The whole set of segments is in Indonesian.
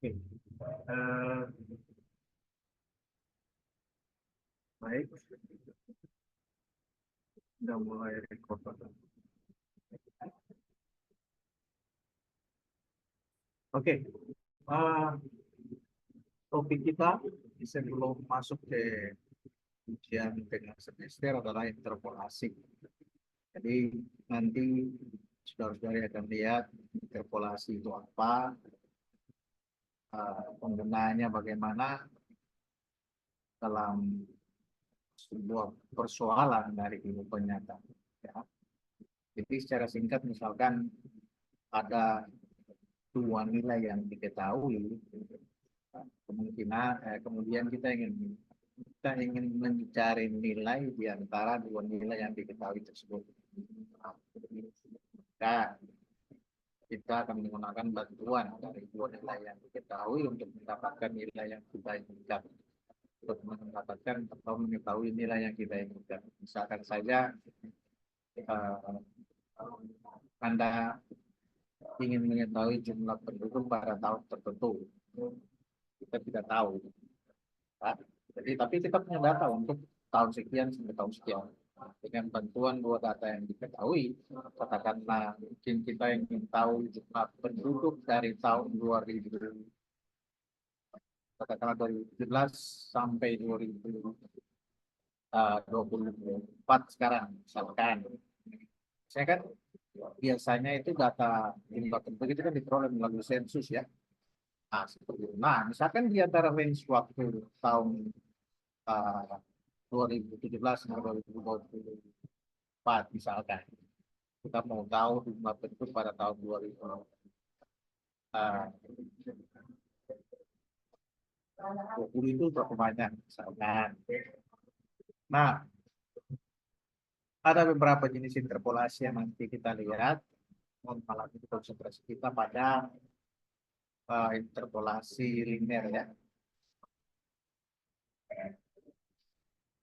Oke. Eh, Baik, sudah mulai record. Oke, eh, topik kita sebelum masuk ke ujian tengah semester adalah interpolasi. Jadi nanti saudara-saudari akan lihat interpolasi itu apa, penggunaannya bagaimana dalam sebuah persoalan dari kehidupan nyata. Ya. Jadi secara singkat misalkan ada dua nilai yang diketahui, kemudian kita ingin mencari nilai di antara dua nilai yang diketahui tersebut. Maka kita akan menggunakan bantuan dari dua nilai yang diketahui untuk mendapatkan nilai yang kita inginkan, untuk mendapatkan atau mengetahui nilai yang kita inginkan. Misalkan saja eh, Anda ingin mengetahui jumlah penduduk pada tahun tertentu, kita tidak tahu. Ya. Jadi, tapi kita punya data untuk tahun sekian sampai tahun sekian. Dengan bantuan dua data yang diketahui, katakanlah mungkin kita ingin tahu jumlah penduduk dari tahun 2000, katakanlah 2017 sampai 2024 sekarang, misalkan. Saya kan biasanya itu data jumlah penduduk itu kan diperoleh melalui sensus ya. Nah, seperti itu. Nah, misalkan di antara range waktu tahun uh, 2017 sampai 2024 misalkan, kita mau tahu jumlah penduduk pada tahun 2020 itu berapa banyak misalkan. Nah, ada beberapa jenis interpolasi yang nanti kita lihat. Malam ini konsentrasi kita pada interpolasi linear ya.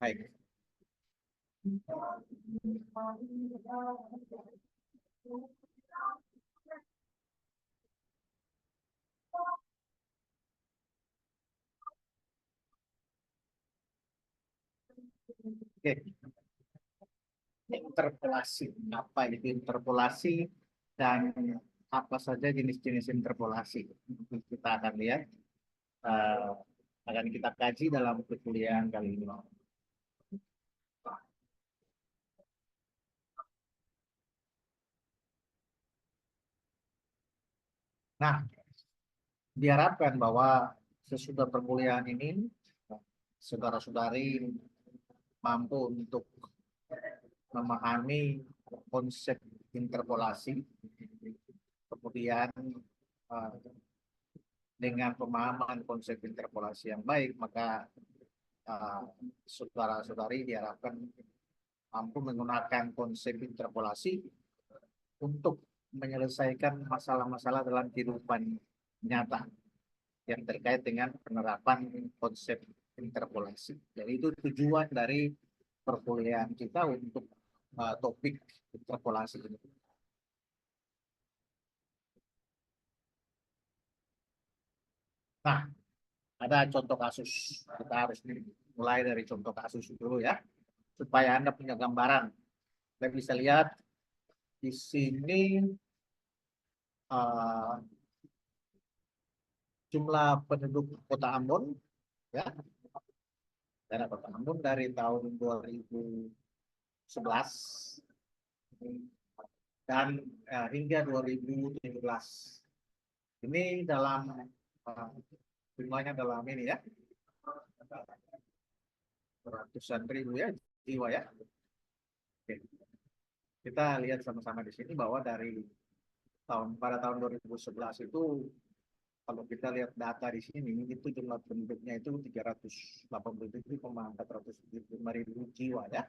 Baik. Oke. Interpolasi. Apa itu interpolasi dan apa saja jenis-jenis interpolasi? Kita akan lihat, eh, akan kita kaji dalam perkuliahan kali ini. Nah, diharapkan bahwa sesudah perkuliahan ini, saudara-saudari mampu untuk memahami konsep interpolasi, kemudian eh, dengan pemahaman konsep interpolasi yang baik, maka eh, saudara-saudari diharapkan mampu menggunakan konsep interpolasi untuk menyelesaikan masalah-masalah dalam kehidupan nyata yang terkait dengan penerapan konsep interpolasi. Jadi itu tujuan dari perkuliahan kita untuk topik interpolasi ini. Nah, ada contoh kasus. Kita harus mulai dari contoh kasus dulu ya, supaya Anda punya gambaran. Anda bisa lihat di sini uh, jumlah penduduk Kota Ambon, ya, daerah Kota Ambon dari tahun 2011 dan hingga 2017. Ini dalam jumlahnya dalam ini ya, ratusan ribu ya jiwa ya. Oke. Kita lihat sama-sama di sini bahwa pada tahun 2011 itu, kalau kita lihat data di sini, itu jumlah penduduknya itu 387,475 ribu jiwa ya.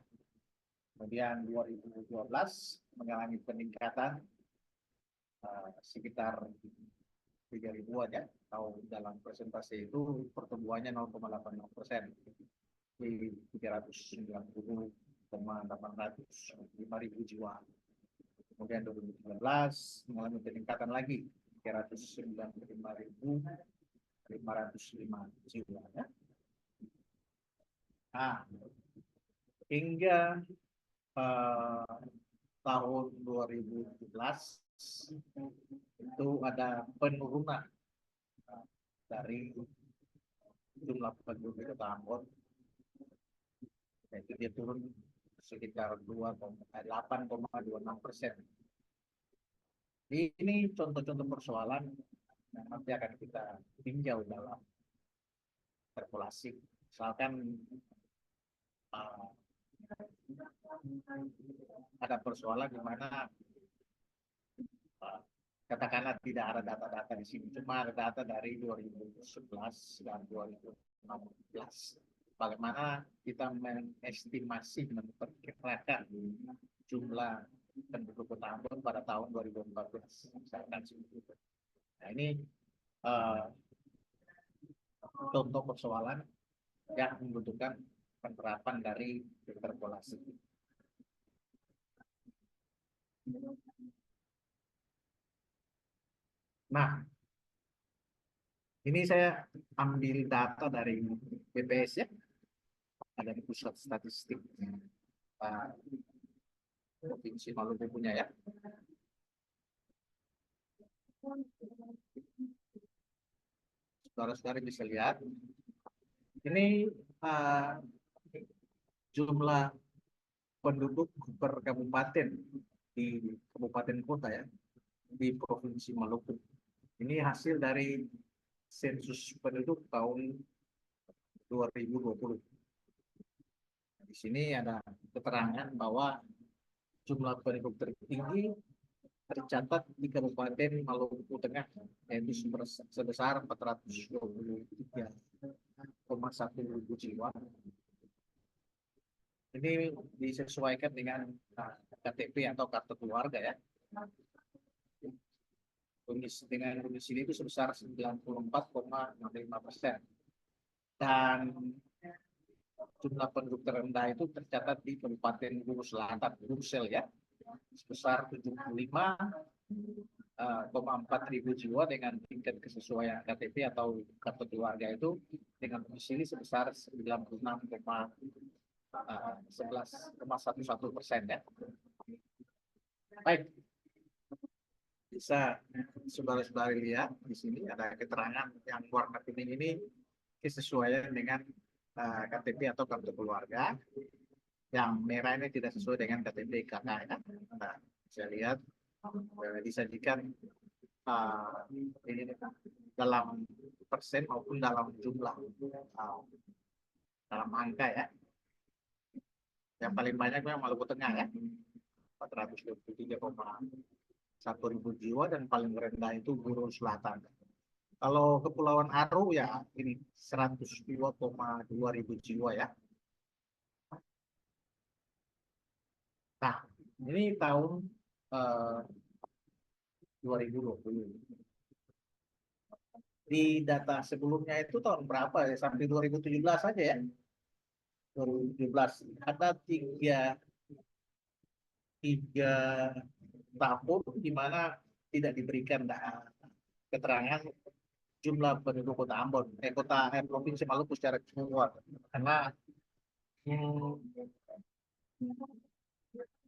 Kemudian 2012 mengalami peningkatan sekitar 3 ribuan ya. Atau dalam presentasi itu pertumbuhannya 0,86% di 390,805 ribu jiwa. Kemudian 2013 mengalami peningkatan lagi 395 ribu 505 jiwa ya. Nah, hingga eh, tahun 2017 itu ada penurunan dari jumlah penduduk di Kota Ambon, yaitu dia turun sekitar 8,26%. Ini contoh-contoh persoalan yang nanti akan kita tinjau dalam interpolasi. Misalkan uh, ada persoalan di mana uh, katakanlah tidak ada data-data di sini, cuma ada data dari 2011 dan 2016. Bagaimana kita mengestimasi, memperkirakan jumlah penduduk Kota Ambon pada tahun 2014. Misalkan seperti itu. Nah, ini uh, contoh persoalan yang membutuhkan penerapan dari interpolasi. Nah, ini saya ambil data dari BPS ya, ada di pusat statistik Provinsi Maluku punya ya. Saudara-saudara bisa lihat, ini jumlah penduduk per kabupaten di kabupaten kota ya, di Provinsi Maluku. Ini hasil dari sensus penduduk tahun 2020. Di sini ada keterangan bahwa jumlah penduduk tertinggi tercatat di Kabupaten Maluku Tengah, yaitu sebesar 423,1 ribu jiwa. Ini disesuaikan dengan KTP atau kartu keluarga ya. Dengan kondisi ini itu sebesar 94,65%. Dan jumlah penduduk terendah itu tercatat di Kabupaten Guru Selatan, Gursel ya, sebesar 75,4 ribu jiwa dengan tingkat kesesuaian KTP atau kartu keluarga itu dengan kondisi ini sebesar 96,11,11% ya. Baik, bisa saudara-saudari lihat di sini ada keterangan yang warna kuning ini kesesuaian dengan KTP atau kartu keluarga. Yang merah ini tidak sesuai dengan KTP KK ya. Nah, saya lihat disajikan ini dalam persen maupun dalam jumlah, dalam angka ya. Yang paling banyak memang Maluku Tengah ya, 423,1 ribu jiwa, dan paling rendah itu Guru Selatan. Kalau Kepulauan Aru ya ini 102,2 ribu jiwa ya. Nah, ini tahun 2020. Di data sebelumnya itu tahun berapa ya? Sampai 2017 saja ya. 2017 ada tiga tahun di mana tidak diberikan keterangan jumlah penduduk Kota Ambon, Provinsi Maluku secara keseluruhan, karena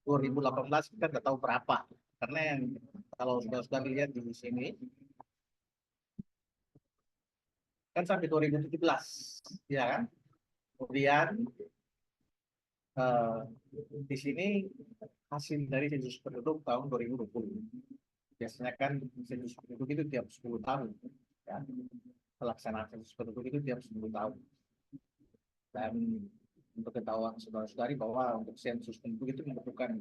2018 kita nggak tahu berapa, karena yang kalau sudah lihat di sini kan sampai 2017 ya kan. Kemudian di sini hasil dari sensus penduduk tahun 2020. Biasanya kan sensus penduduk itu tiap 10 tahun. Ya. Pelaksanaan sensus penduduk itu tiap 10 tahun. Dan untuk ketahuan saudara-saudari bahwa untuk sensus penduduk itu membutuhkan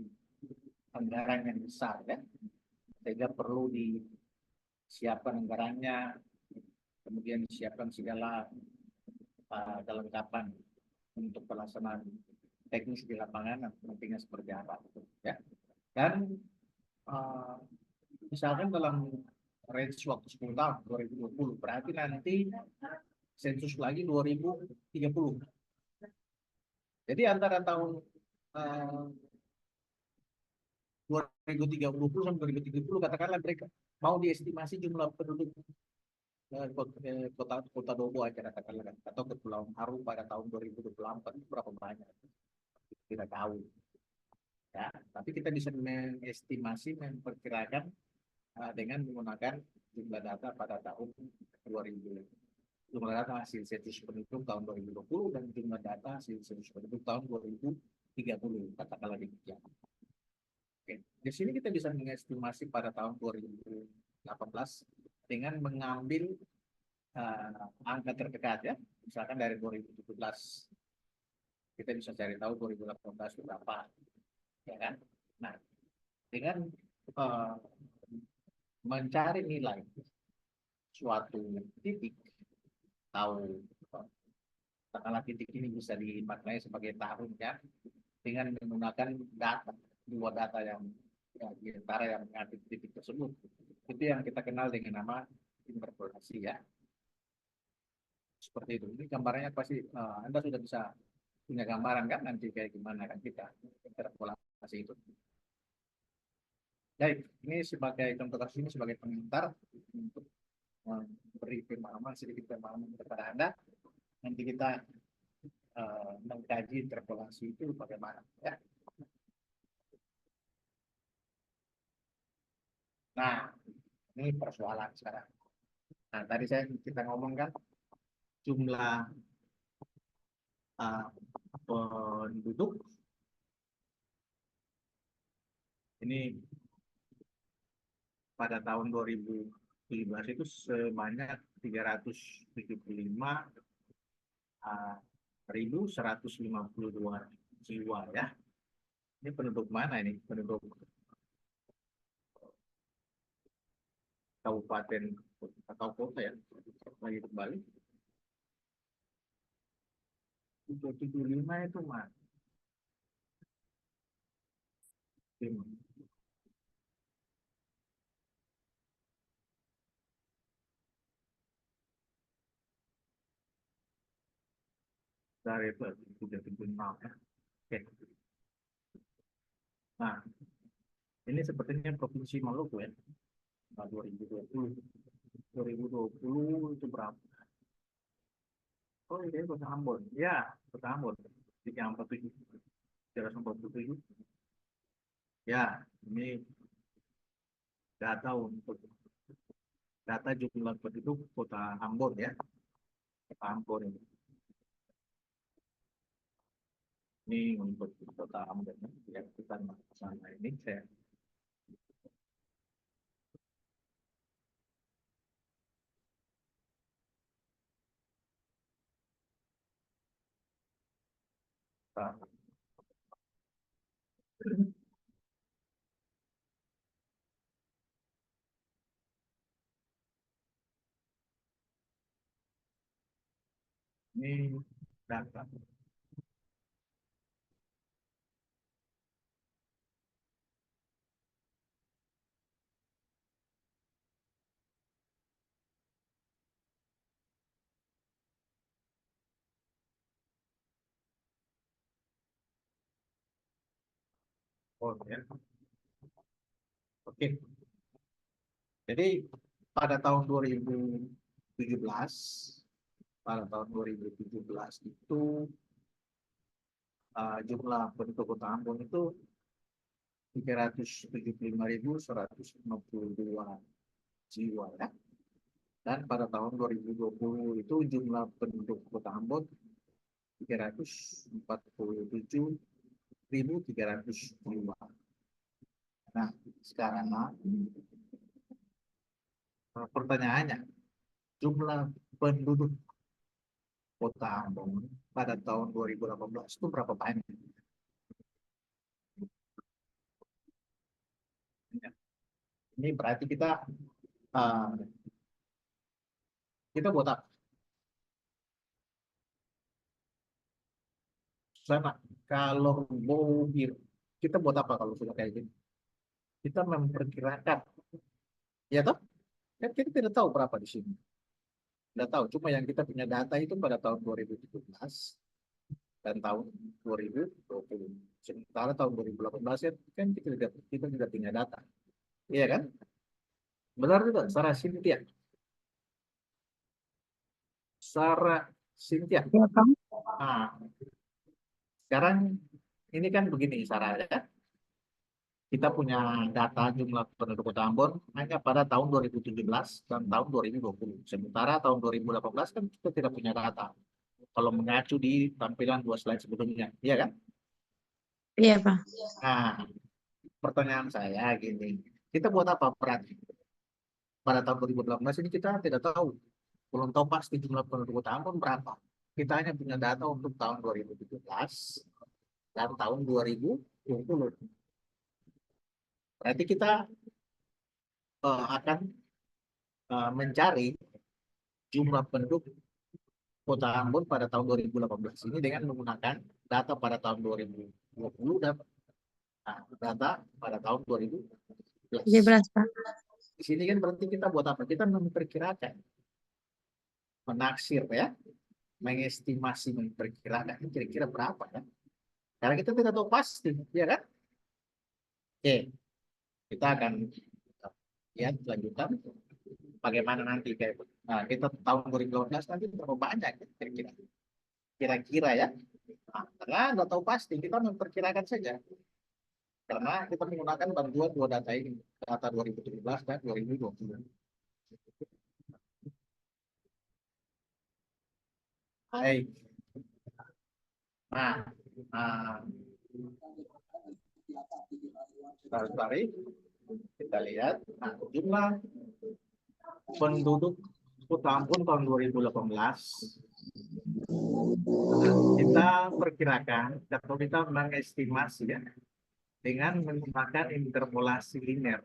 anggaran yang besar ya. Sehingga perlu disiapkan anggarannya, kemudian disiapkan segala kelengkapan untuk pelaksanaan teknis di lapangan, nantinya seperti apa ya. Dan misalkan dalam range waktu 10 tahun 2020, berarti nanti sensus lagi 2030. Jadi antara tahun 2030 sampai 2030 katakanlah mereka mau diestimasi jumlah penduduk kota kota Dobo aja katakanlah kan, atau Kepulauan Aru pada tahun 2024 itu berapa banyak? Tidak tahu ya. Tapi kita bisa mengestimasi, memperkirakan dengan menggunakan jumlah data pada tahun 2000, jumlah data hasil sensus penduduk tahun 2020 dan jumlah data hasil sensus penduduk tahun 2030 katakanlah demikian. Oke. Di sini kita bisa mengestimasi pada tahun 2018 dengan mengambil angka terdekat ya, misalkan dari 2017 kita bisa cari tahu 2018 itu berapa, ya kan? Nah, dengan uh, mencari nilai suatu titik, tahu katakanlah titik ini bisa dimaknai sebagai tahun ya, dengan menggunakan data, dua data yang ya, di antara yang mengambil titik tersebut, itu yang kita kenal dengan nama interpolasi ya, seperti itu. Ini gambarannya pasti Anda sudah bisa punya gambaran kan nanti kayak gimana kan kita interpolasi itu. Baik, ini sebagai contoh kasus ini sebagai pengantar untuk memberi pemahaman, sedikit pemahaman kepada Anda. Nanti kita mengkaji interpolasi itu bagaimana ya. Nah, ini persoalan sekarang. Nah, tadi kita ngomongkan jumlah uh, penduduk ini pada tahun 2017 itu sebanyak 375 1.152 jiwa ya. Ini penduduk mana ini? Penduduk kabupaten atau kota ya? Lagi kembali. 775 itu mana? Dari 776 ya. Oke. Nah, ini sepertinya Provinsi Maluku ya. Nah, 2020 itu berapa? Oh, ini Kota Ambon. Ya, Kota Ambon. 347. 347. Ya, ini data untuk data jumlah penduduk Kota Ambon ya. Kota Ambon ini. Ini untuk Kota Ambon ya. Kita sana ini saya ini data. Oh, ya. Oke. Jadi pada tahun 2017, pada tahun 2017 itu jumlah penduduk Kota Ambon itu 375.152 jiwa ya. Dan pada tahun 2020 itu jumlah penduduk Kota Ambon 347.300 jiwa. Nah, sekarang pertanyaannya, jumlah penduduk Kota Ambon pada tahun 2018 itu berapa banyak? Ini berarti uh, kita buat apa? Sama. Kalau mau kita buat apa kalau sudah kayak gini? Kita memperkirakan, ya toh? Kan kita tidak tahu berapa di sini. Tidak tahu. Cuma yang kita punya data itu pada tahun 2017 dan tahun 2020. Sementara tahun 2018 kan kita tidak punya data. Iya kan? Benar juga, Sarah Cynthia. Sarah Cynthia. Ya, Kang. Nah, sekarang ini kan begini Sarah ya. Kita punya data jumlah penduduk Kota Ambon hanya pada tahun 2017 dan tahun 2020. Sementara tahun 2018 kan kita tidak punya data. Kalau mengacu di tampilan 2 slide sebelumnya, iya kan? Iya, Pak. Nah, pertanyaan saya gini, kita buat apa berarti? Pada tahun 2018 ini kita tidak tahu, belum tahu pasti jumlah penduduk Kota Ambon berapa. Kita hanya punya data untuk tahun 2017 dan tahun 2020. Berarti kita akan mencari jumlah penduduk Kota Ambon pada tahun 2018 ini dengan menggunakan data pada tahun 2020 dan data pada tahun 2017. 17, Pak. Di sini kan berarti kita buat apa? Kita memperkirakan, menaksir ya, mengestimasi, memperkirakan ini kira-kira berapa ya? Karena kita tidak tahu pasti, ya kan? Oke, kita akan lihat lanjutan bagaimana nanti kayak. Nah, kita tahun 2018 nanti berapa banyak kira-kira? Kira-kira ya. Nah, karena nggak tahu pasti, kita memperkirakan saja. Karena kita menggunakan bantuan dua data ini, data 2017 dan 2020. Baik. Nah, tarik, kita lihat. Nah, jumlah penduduk Kota Ambon tahun 2018 kita perkirakan atau kita mengestimasi ya dengan menggunakan interpolasi linear,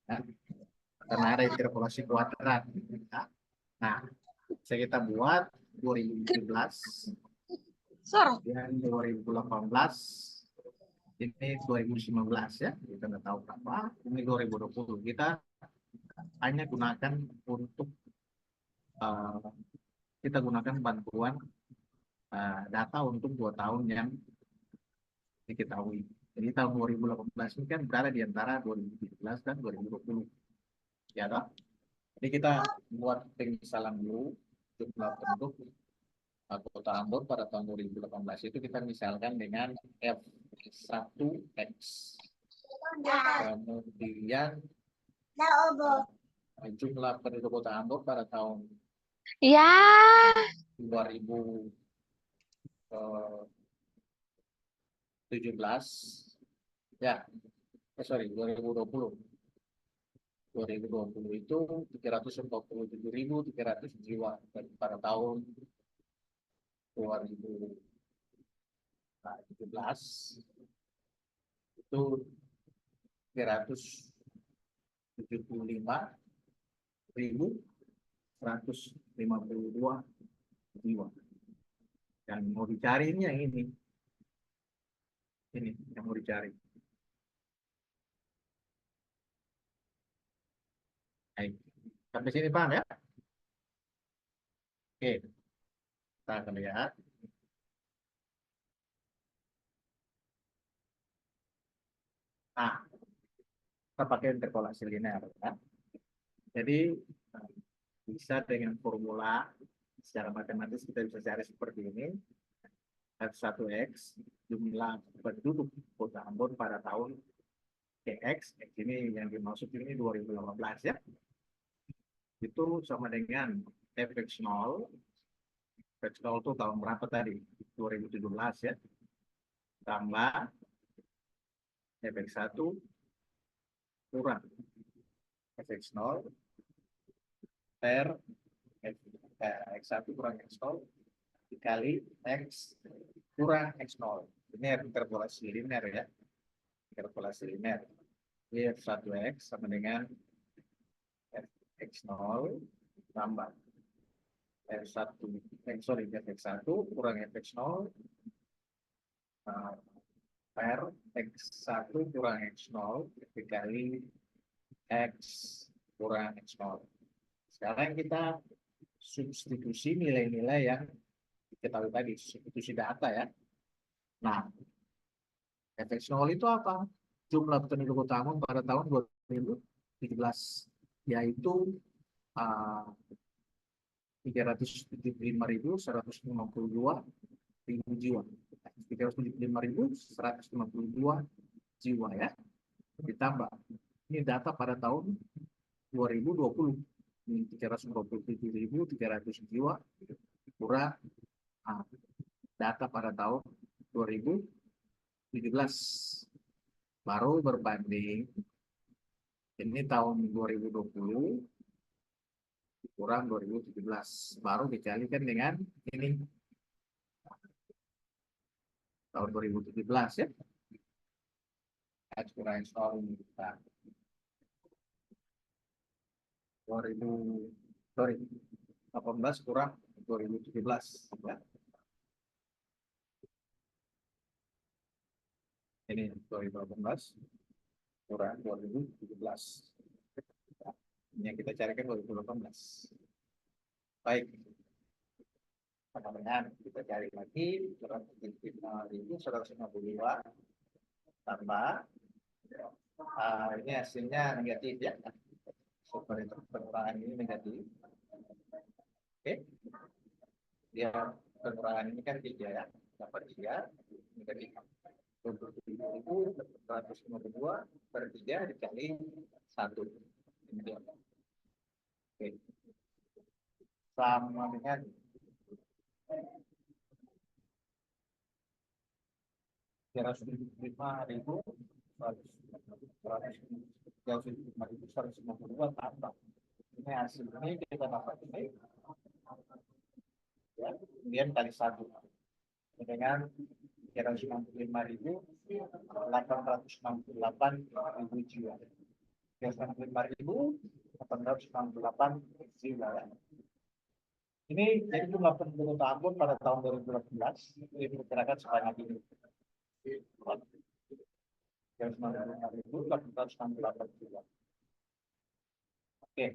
ya. Karena ada interpolasi kuadrat. Ya. Nah, saya kita buat 2017 dan 2018 ini 2019 ya, kita nggak tahu berapa, ini 2020 kita hanya gunakan untuk kita gunakan bantuan data untuk 2 tahun yang diketahui. Jadi tahun 2018 ini kan berada di antara 2017 dan 2020. Ya, toh? Jadi kita buat pemisalan dulu jumlah penduduk Kota Ambon pada tahun 2018 itu kita misalkan dengan F1X. Kemudian jumlah penduduk Kota Ambon pada tahun Ya. 2017 ya, sorry 2020 itu 347.300 jiwa dan pada tahun 2017 itu 375.152 jiwa. Dan mau dicari ini yang ini yang mau dicari. Baik. Sampai sini paham ya? Oke, kita akan lihat. Nah, kita pakai interpolasi linear. Ya. Jadi, bisa dengan formula secara matematis kita bisa cari seperti ini. F1X, jumlah penduduk Kota Ambon pada tahun X ini yang dimaksud ini 2018 ya. Itu sama dengan Fx0. Fx0 itu tahun berapa tadi? 2017 ya. Tambah Fx1 kurang Fx0 per X1 kurang X0 dikali X kurang X0. Ini interpolasi linear ya. Interpolasi linear. Jadi F1X sama dengan X0 tambah Fx1 kurang Fx0 per X1 kurang X0 dikali X kurang X0. Sekarang kita substitusi nilai-nilai yang diketahui tadi, substitusi data ya. Nah, Fx0 itu apa? Jumlah penduduk utama pada tahun 2017, yaitu 375.152 jiwa. 375.152 jiwa ya. Ditambah. Ini data pada tahun 2020. Ini 327.300 jiwa kurang data pada tahun 2017. Baru berbanding ini tahun 2020 kurang 2017. Baru dikalikan dengan ini tahun 2017 ya. Kurang tahun kita 18 kurang 2017 ya. Ini 2018 kurang 2017. Ini yang kita carikan 2018. Baik. Kemudian kita cari lagi 152 tambah ini hasilnya negatif ya. Super itu pengurangan ini negatif. Oke. Dia pengurangan ini kan 3 ya. Dapat 3 negatif. 152 per 3 dikali 1. Ini dia. Oke. Sama dengan 375.152 tambah. Ini hasil ini kita dapat ini. Ya, kemudian kali 1 dengan 395.868 jiwa. 395.868 jiwa ya. Ini jadi jumlah penduduk tahun pada tahun 2018 diperkirakan sebanyak ini. 395.868 jiwa. Oke.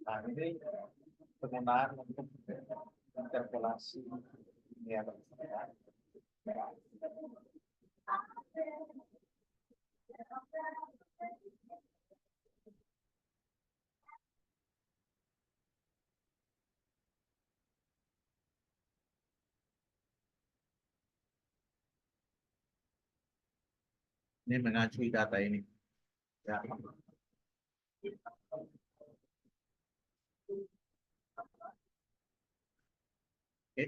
Nah, ini penggunaan untuk interpolasi ini ya. Ini mengacu data ini. Ya. Oke.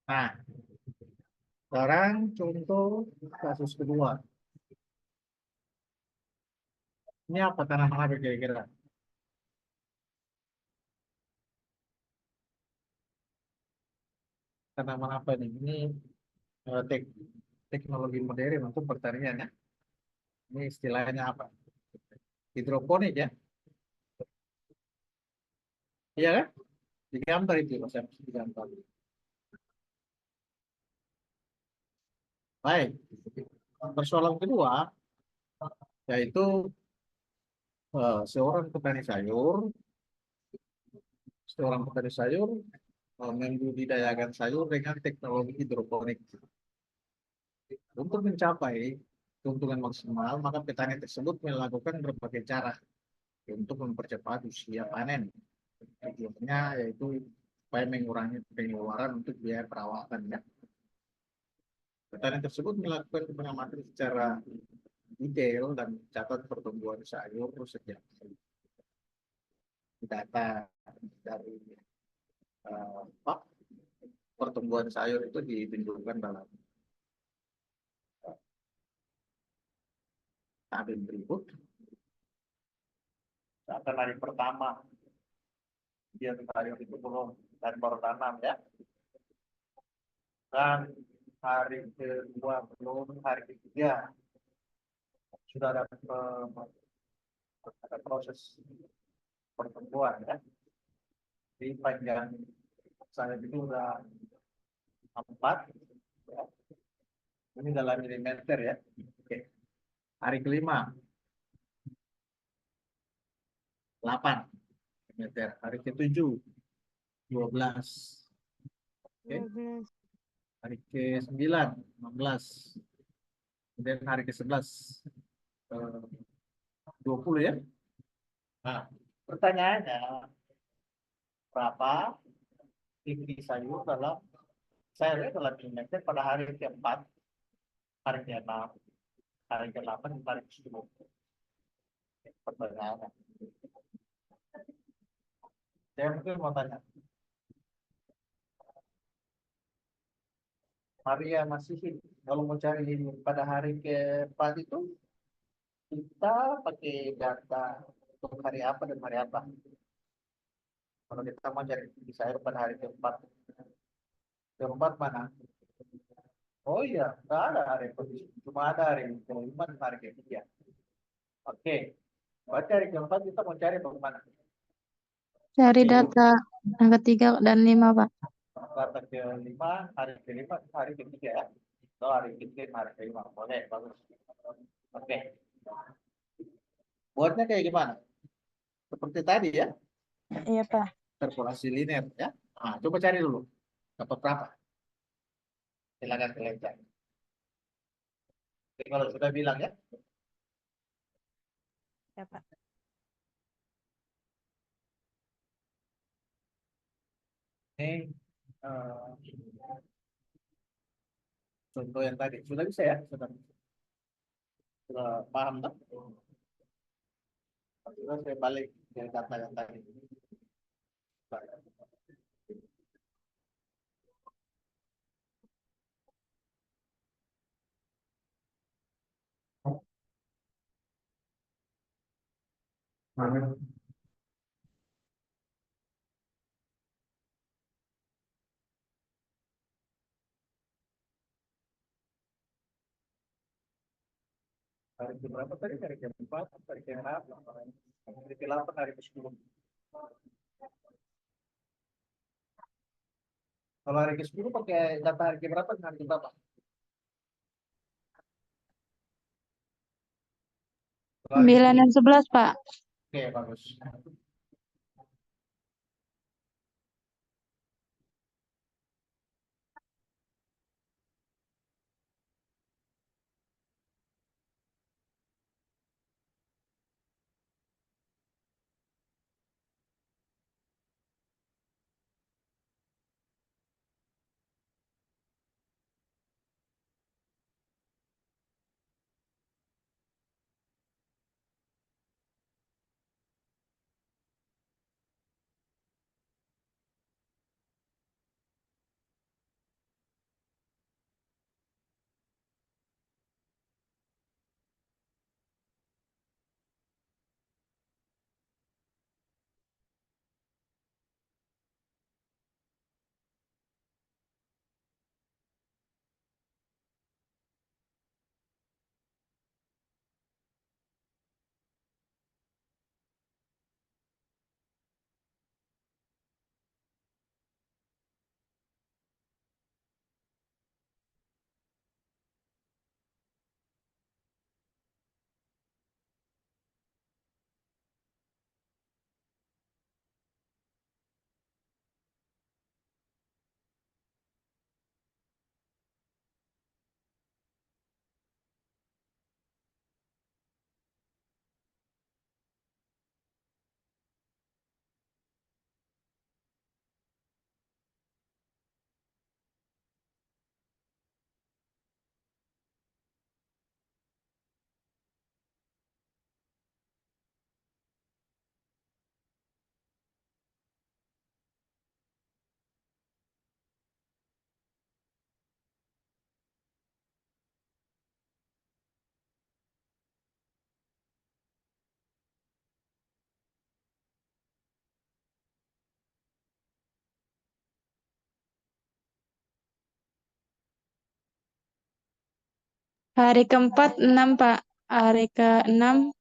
Nah, sekarang contoh kasus kedua. Ini apa tanaman apa kira-kira? Tanaman apa nih? Ini teknologi modern untuk pertanian ya. Ini istilahnya apa? Hidroponik ya. Iya kan? Di gambar itu, Mas. Di gambar. Baik. Persoalan kedua yaitu seorang petani sayur membudidayakan sayur dengan teknologi hidroponik. Untuk mencapai keuntungan maksimal, maka petani tersebut melakukan berbagai cara untuk mempercepat usia panen. Tujuannya yaitu supaya mengurangi pengeluaran untuk biaya perawatan. Ya. Petani tersebut melakukan pengamatan secara detail dan mencatat pertumbuhan sayur sejak data dari pertumbuhan sayur itu ditunjukkan dalam tabel berikut. Misalkan hari pertama dia sayur itu belum dan baru tanam ya. Dan hari kedua belum, hari ketiga sudah ada proses pertumbuhan ya. Di panjang saya itu udah 4 ya. Ini dalam milimeter ya. Oke. Hari kelima 8 meter. Hari ke-7 12. Oke. 12. Hari ke-9 16. Kemudian hari ke-11 eh, 20 ya. Nah, pertanyaannya berapa tinggi sayur dalam saya dalam meter pada hari ke-4, hari ke-6, hari ke-8, hari ke-10. Pertanyaannya. Saya mungkin mau tanya, Maria masih hidup. Kalau mau cari pada hari ke-4 itu, kita pakai data untuk hari apa dan hari apa. Kalau kita mau cari tinggi sayur pada hari ke-4, ke-4 mana? Oh iya, nggak ada hari ke-4. Cuma ada hari ke-5 dan hari ke-3. Oke, berarti hari ke-4 kita mau cari bagaimana? Cari Oke, data yang ketiga dan lima, Pak. data ke-5, hari ke-5, hari ke-3 ya. Atau hari ke-5, hari ke-5. Boleh, bagus. Oke, buatnya kayak gimana? Seperti tadi ya, Iya, Pak. interpolasi linear ya. Nah, coba cari dulu. Dapat berapa? Silakan kalian cari. Jadi kalau sudah bilang ya, Ya, Pak. ini contoh yang tadi. Sudah bisa ya? Sudah paham tak? Sudah saya balik ke data yang tadi. Hari ke berapa tadi? Hari ke-4, hari ke-6, hari ke-8, hari ke-10. Kalau hari ke-10 pakai data hari ke berapa dan hari ke berapa? Kalau hari 9 ke-10. dan 11, Pak. Oke, bagus. Hari keempat, 6, Pak. Hari ke-6,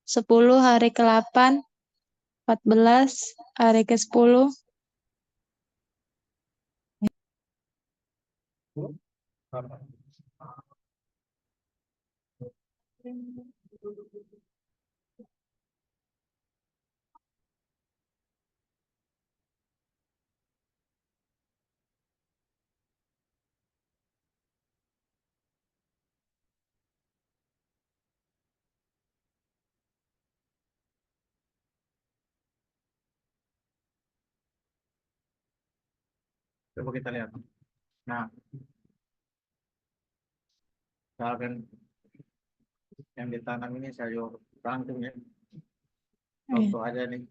10, hari ke-8, 14, hari ke-10. Berapa? Coba kita lihat. Nah, misalkan yang ditanam ini sayur kangkung ya. Contoh aja nih.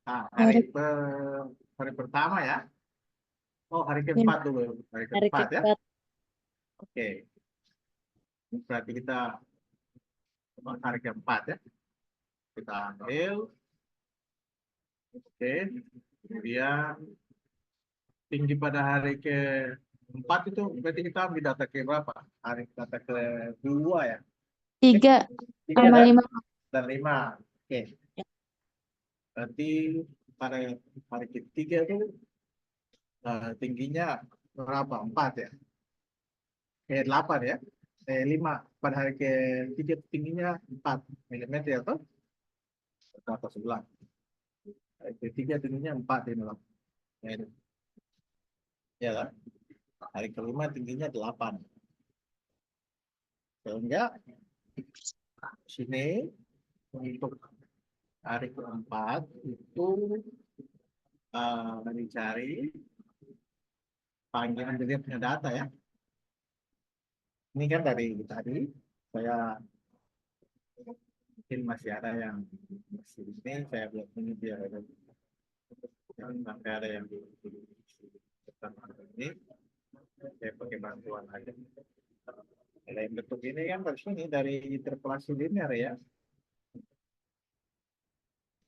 Nah, Hari, hari pertama ya. Oh, hari ya, keempat dulu. Hari hari keempat ya. keempat. Oke. Ini berarti kita hari keempat ya. Kita ambil. Oke. Kemudian tinggi pada hari keempat itu berarti kita ambil data ke berapa? Hari data kedua ya. 3 Tiga sama 5. dan 5. Oke. Berarti pada hari ketiga itu tingginya berapa? 4 ya? 8 ya? 5. Pada hari ketiga tingginya 4 milimeter atau ke atas sebelah. Hari ketiga tingginya 4 ini loh. Ya, ini. Ya kan? Hari kelima tingginya 8. Sehingga sini untuk hari keempat itu dicari panggilan dia punya data ya. Ini kan dari tadi saya mungkin masih ada yang masih ini saya buat ini biar ada yang sampai ada yang ini saya pakai bantuan aja. Lain bentuk ini kan dari sini dari interpolasi linear ya.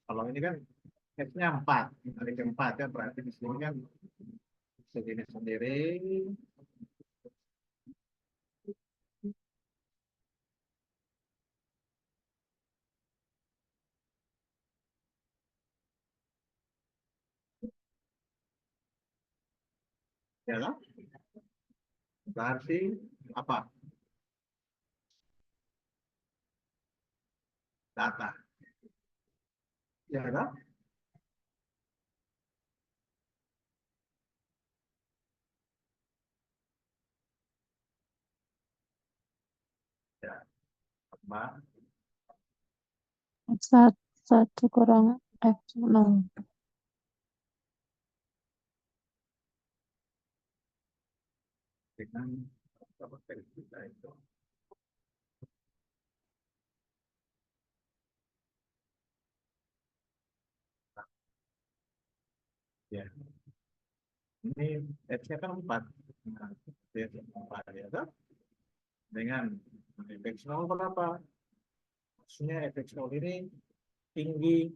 Kalau ini kan X-nya 4, hari keempat ya berarti di sini kan segini sendiri. Ya lah. Berarti apa? Data. Ya kan? Ya, apa? 1 kurang F0. Dengan apa kita itu. Ya, ini X-nya kan 4. Nah, dia 4 ya kan? Dengan fx 0 berapa? Maksudnya fx 0 ini tinggi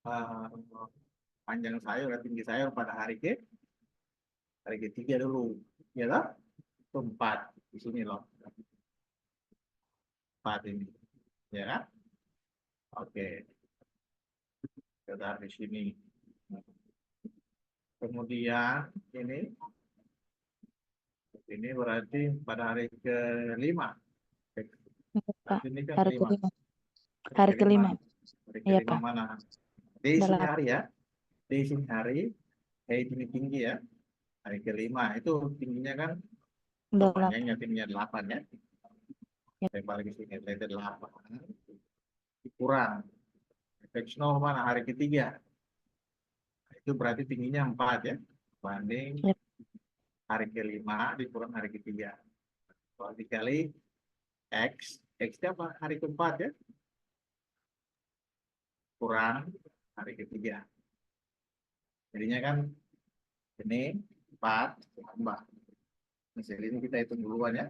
uh, panjang sayur, tinggi sayur pada hari ketiga dulu, ya kan? Itu 4 di sini loh, 4 ini, ya kan? Oke, kita di sini. Kemudian ini berarti pada hari kelima. Pak. Ini kan Hari kelima. kelima. Hari Hari kelima. kelima. Hari Iya, kelima Pak. mana? Di sini 8. hari ya. Di sini hari. Ini tinggi ya. Hari kelima itu tingginya kan panjangnya tingginya 8 ya. Ya. Saya balik ke sini letter 8. Kurang. Fx 0 mana? Hari ketiga. Itu berarti tingginya 4 ya. Banding Ya. hari kelima dikurang hari ketiga. Kalau dikali X. X-nya apa? Hari keempat ya. Kurang hari ketiga. Jadinya kan ini 4 tambah. Misalnya ini kita hitung duluan ya.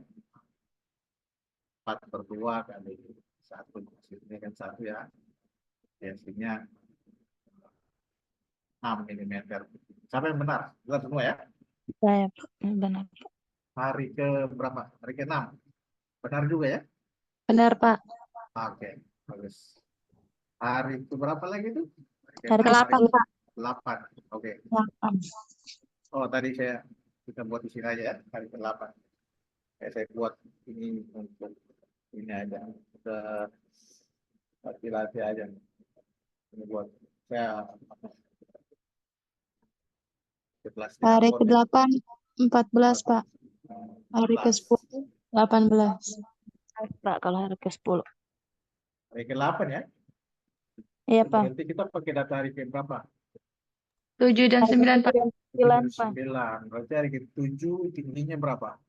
4 per 2 kali 1. Ini kan 1 ya. Hasilnya 6 milimeter. Siapa yang benar? Benar semua ya? Saya, benar. Hari ke berapa? Hari ke 6. Benar juga ya? Benar, Pak. Oke, bagus. Hari ke berapa lagi itu? Hari ke Hari 6, hari ke-8, ke Pak. 8. Oke. 8. Oh, tadi kita buat di sini aja ya. Hari ke 8. Saya buat ini untuk ini aja. Kita latih-latih aja. Ini buat saya Hari plastik ya. ke-8, 14, Pak. Hari 14. ke-10, 18. Pak, kalau hari ke-10. Hari ke-8 ya. Iya, Pak. Berarti kita pakai data hari ke berapa? 7 dan 9, Pak. 9, Pak. 9. Berarti hari ke-7 tingginya berapa?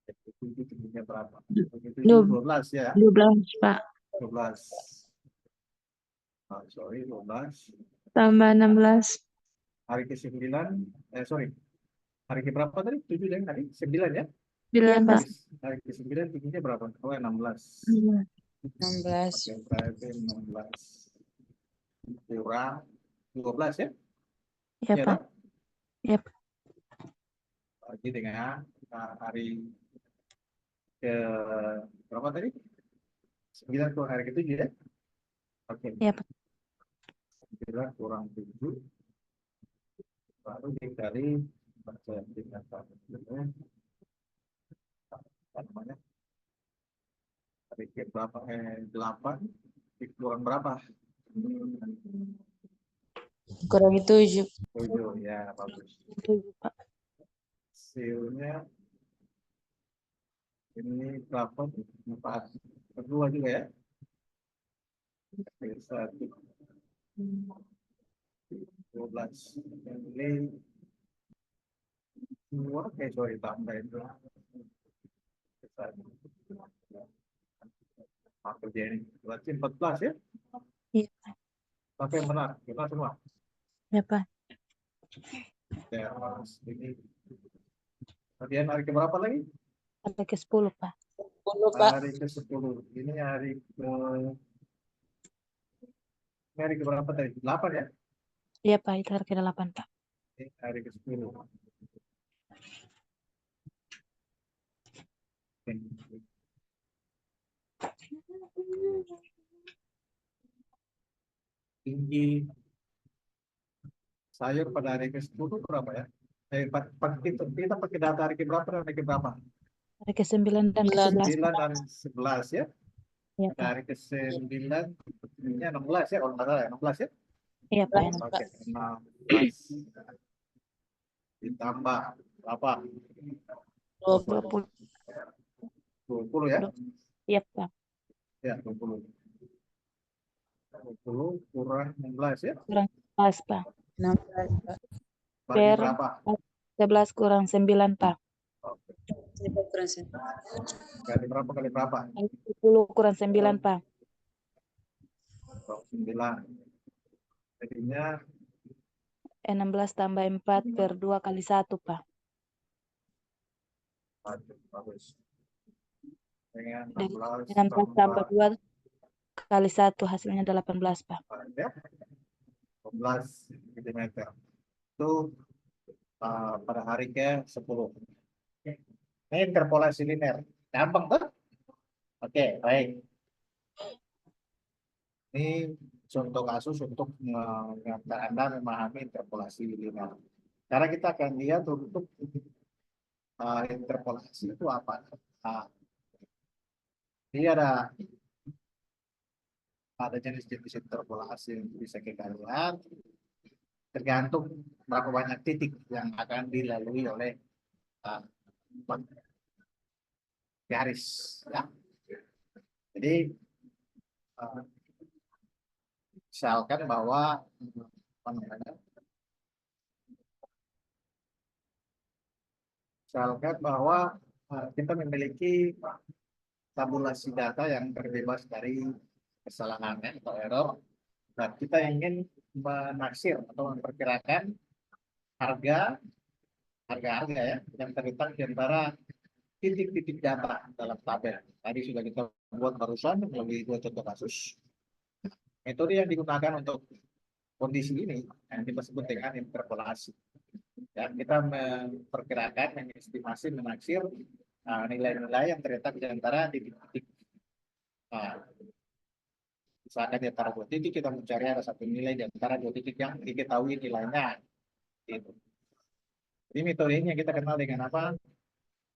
Ke-7 tingginya berapa? Hari ke-7 12 ya. 12, Pak. 12. Sorry, 12. Tambah 16. Hari ke-9, sorry. Hari ke berapa tadi? 7 dan tadi? 9 ya? 9, Pak. Hari ke-9 tingginya berapa? Oh, 16. 16. Oke, berarti 16 kurang 12 ya? Ya, Iya Pak. toh? Ya, Pak. Bagi dengan hari ke berapa tadi? 9 kurang hari ke-7 ya? Oke. Ya, Pak. 9 kurang 7 baru dikali baca tingkat apa namanya? Hari ke berapa? 8 kurang berapa? Kurangi 7. 7 ya, bagus. 7, Pak. Hasilnya ini berapa? 4 kedua juga ya? 1 12 ini dua sorry tambah itu apa jadi berarti 14 ya? Iya, Tapi yang benar kita semua ya, Pak. ya. Ini kemudian hari ke berapa lagi? Hari ke-10, Pak. 10, Pak. Hari ke-10 ini hari ke berapa tadi? 8 ya? Iya, Pak. Itu hari ke-8, Pak. Ini hari ke-10. Tinggi sayur pada hari ke-10 berapa ya? Kita pakai data hari ke berapa dan hari ke berapa? Hari ke-9 dan 9. ke-11, 9 Pak. dan 11 ya? Iya, Pada Pak. hari ke-9 ini 16 ya kalau nggak salah ya, 16 ya? Iya, Pak. Oke, 16 ditambah berapa? 20. 20 ya? Iya, Pak. Ya, 20. 20 kurang 16 ya? Kurang 11, Pak. 16, Pak. Bagi Per berapa? 11 kurang 9, Pak. Oke. Kurang 9. Kali berapa kali berapa? 10 kurang 9, Pak. 9. Jadinya 16 tambah 4 per 2 kali 1, Pak. bagus. Dengan Dari 16 16 tambah tambah 2 kali 1 hasilnya 18, Pak. ya, 12 cm. Itu pada hari ke-10. Ini interpolasi linear. Gampang tuh? Oke, baik. Ini contoh kasus untuk mengantar Anda memahami interpolasi linear. Karena kita akan lihat untuk interpolasi itu apa. Nah, ini ada jenis-jenis interpolasi yang bisa kita lihat tergantung berapa banyak titik yang akan dilalui oleh uh, garis. Ya. Jadi uh, misalkan bahwa apa namanya? Misalkan bahwa kita memiliki tabulasi data yang terbebas dari kesalahan atau error, dan kita ingin menaksir atau memperkirakan harga ya yang terletak di antara titik-titik data dalam tabel. Tadi sudah kita buat barusan melalui dua contoh kasus. Metode yang digunakan untuk kondisi ini yang kita sebut dengan interpolasi. Dan kita memperkirakan, mengestimasi, menaksir nilai-nilai yang terletak di antara titik-titik. Misalkan di antara dua titik kita mencari ada satu nilai di antara dua titik yang diketahui nilainya. Gitu. Ini metode ini yang kita kenal dengan apa?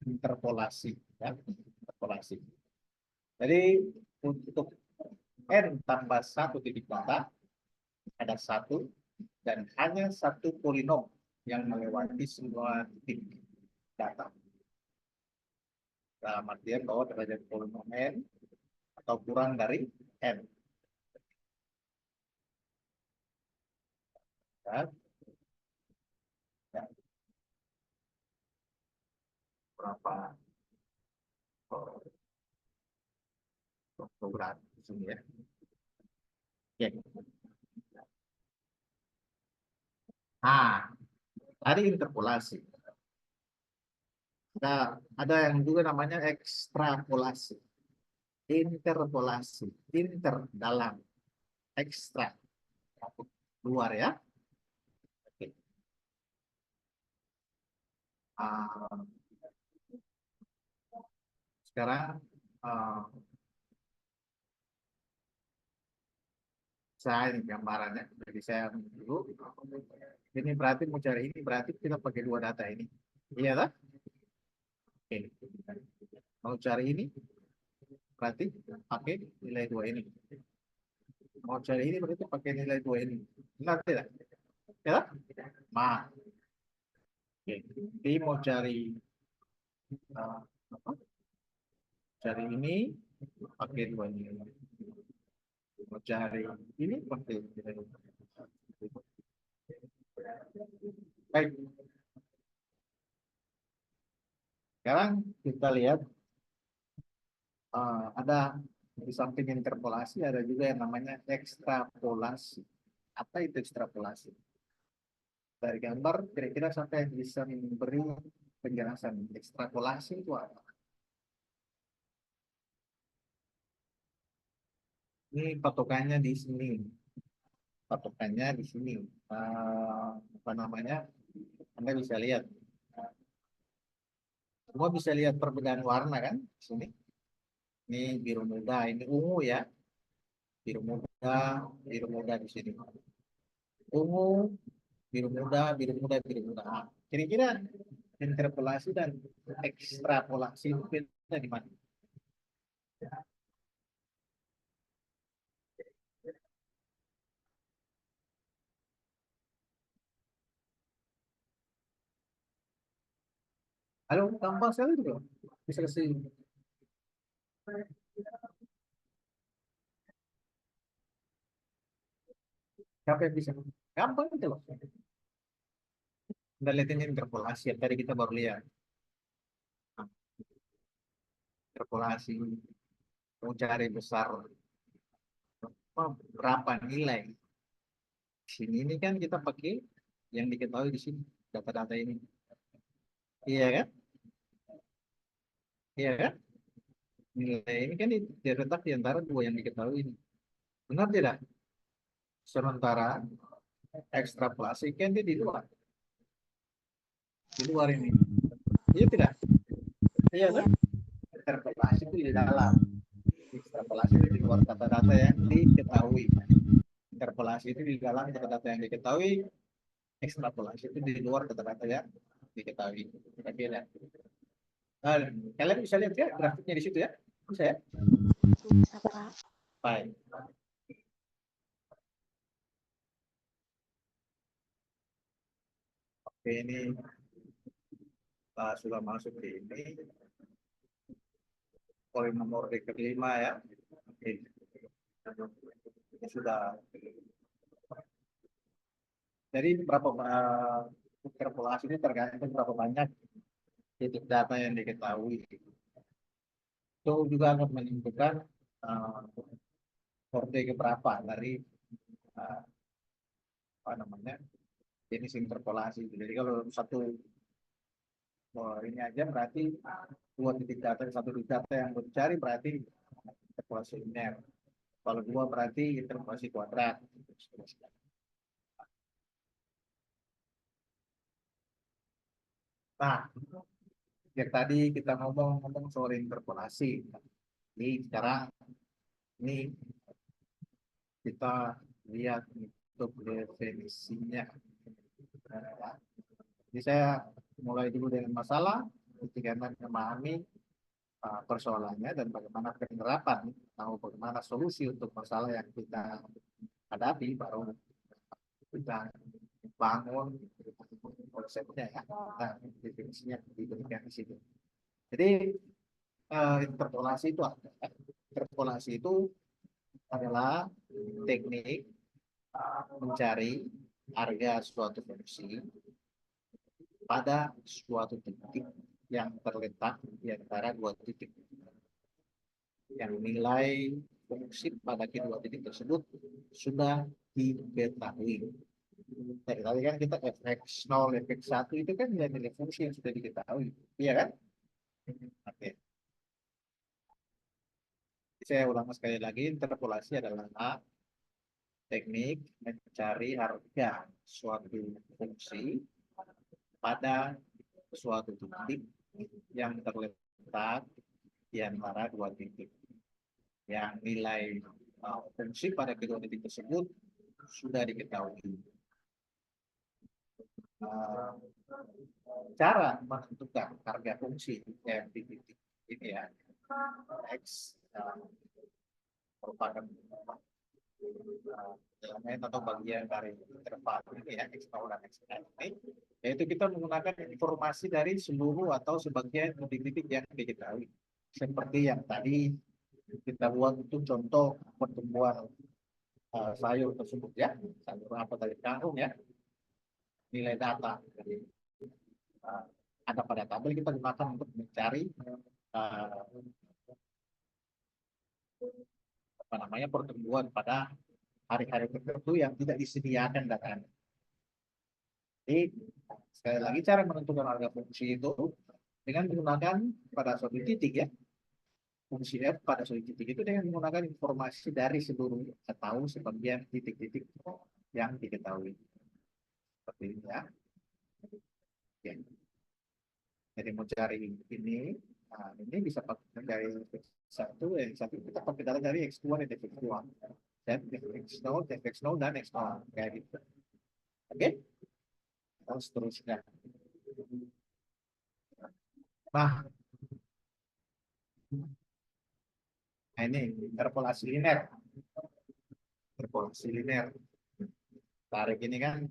Interpolasi. Ya? Interpolasi. Jadi untuk n tambah satu titik data ada satu dan hanya satu polinom yang melewati semua titik data. Dalam artian bahwa derajat polinom n atau kurang dari n. Ya. Ya. Berapa program di sini ya. Oke. Nah, tadi interpolasi. Ada yang juga namanya ekstrapolasi, interpolasi, inter dalam, ekstra luar ya. Oke. Ah, sekarang ah, saya ini gambarannya. Jadi saya dulu. Ini berarti mau cari ini berarti kita pakai dua data ini. Iya tak? Oke. Mau cari ini berarti pakai nilai dua ini. Mau cari ini berarti pakai nilai dua ini. Benar tidak? Ya tak? Nah, oke. Jadi mau cari apa? Cari ini pakai dua ini. Mau cari ini pakai nilai dua. Baik. Sekarang kita lihat ada di samping interpolasi ada juga yang namanya ekstrapolasi. Apa itu ekstrapolasi? Dari gambar kira-kira sampai bisa memberi penjelasan ekstrapolasi itu apa? Ini patokannya di sini. Patokannya di sini. Apa namanya? Anda bisa lihat. Semua bisa lihat perbedaan warna kan? Di sini. Ini biru muda, ini ungu ya. Biru muda di sini. Ungu, biru muda, biru muda. Nah, kira-kira interpolasi dan ekstrapolasi itu beda di mana? Halo, gampang sekali itu. Bisa kasih siapa yang bisa? Gampang itu loh. Anda lihat ini interpolasi yang tadi kita baru lihat. Nah, interpolasi mau cari besar berapa nilai. Di sini ini kan kita pakai yang diketahui di sini data-data ini. Iya kan? Iya kan? Nilai ini kan terletak di antara dua yang diketahui ini. Benar tidak? Sementara ekstrapolasi kan dia di luar ini. Iya tidak? Iya kan? Interpolasi itu di dalam. Ekstrapolasi itu di luar data-data yang diketahui. Interpolasi itu di dalam data-data yang diketahui. Ekstrapolasi itu di luar data-data yang diketahui. Kira-kira. Nah, kalian bisa lihat ya grafiknya di situ ya? Bisa ya? Bisa, Pak. Baik. Oke, ini sudah masuk di ini. Poin nomor kelima ya. Oke. Ini sudah. Jadi berapa interpolasi ini tergantung berapa banyak titik data yang diketahui. Itu juga akan menentukan uh, kode keberapa dari uh, apa namanya jenis interpolasi. Jadi kalau satu ini aja berarti dua titik data, satu titik data yang dicari berarti interpolasi linear. Kalau dua berarti interpolasi kuadrat. Nah, yang tadi kita ngomong soal interpolasi. Jadi sekarang ini kita lihat untuk definisinya. Jadi saya mulai dulu dengan masalah, ketika Anda memahami persoalannya dan bagaimana penerapan, tahu bagaimana solusi untuk masalah yang kita hadapi, baru kita bangun konsepnya ya. Nah, definisinya diberikan di situ. Jadi interpolasi itu apa? Interpolasi itu adalah teknik mencari harga suatu fungsi pada suatu titik yang terletak di antara dua titik. Yang nilai fungsi pada kedua titik tersebut sudah diketahui. Dari tadi kan kita fx0, fx1 itu kan nilai fungsi yang sudah diketahui. Iya kan? Oke. Saya ulang sekali lagi, interpolasi adalah teknik mencari harga suatu fungsi pada suatu titik yang terletak di antara dua titik. Yang nilai fungsi pada kedua titik tersebut sudah diketahui. Cara menentukan harga fungsi yang di titik ini ya, X merupakan element atau bagian dari interval ini ya, X0 dan X1 ini, yaitu kita menggunakan informasi dari seluruh atau sebagian titik-titik yang diketahui. Seperti yang tadi kita buat itu contoh pertumbuhan sayur tersebut ya, sayur apa tadi, kangkung ya, nilai data. Jadi, ada pada tabel kita gunakan untuk mencari apa namanya pertumbuhan pada hari-hari tertentu yang tidak disediakan datanya. Jadi sekali lagi cara menentukan harga fungsi itu dengan menggunakan pada suatu titik ya, fungsi f pada suatu titik itu dengan menggunakan informasi dari seluruh atau sebagian titik-titik yang diketahui. Seperti ini ya. Oke. Jadi mau cari ini, nah ini bisa pakai dari satu, satu kita pakai data dari X2 dan X2. Dan X0, X0 dan X0 kayak gitu. Oke? Terus seterusnya. Nah, ini interpolasi linear. Interpolasi linear. Tarik ini kan,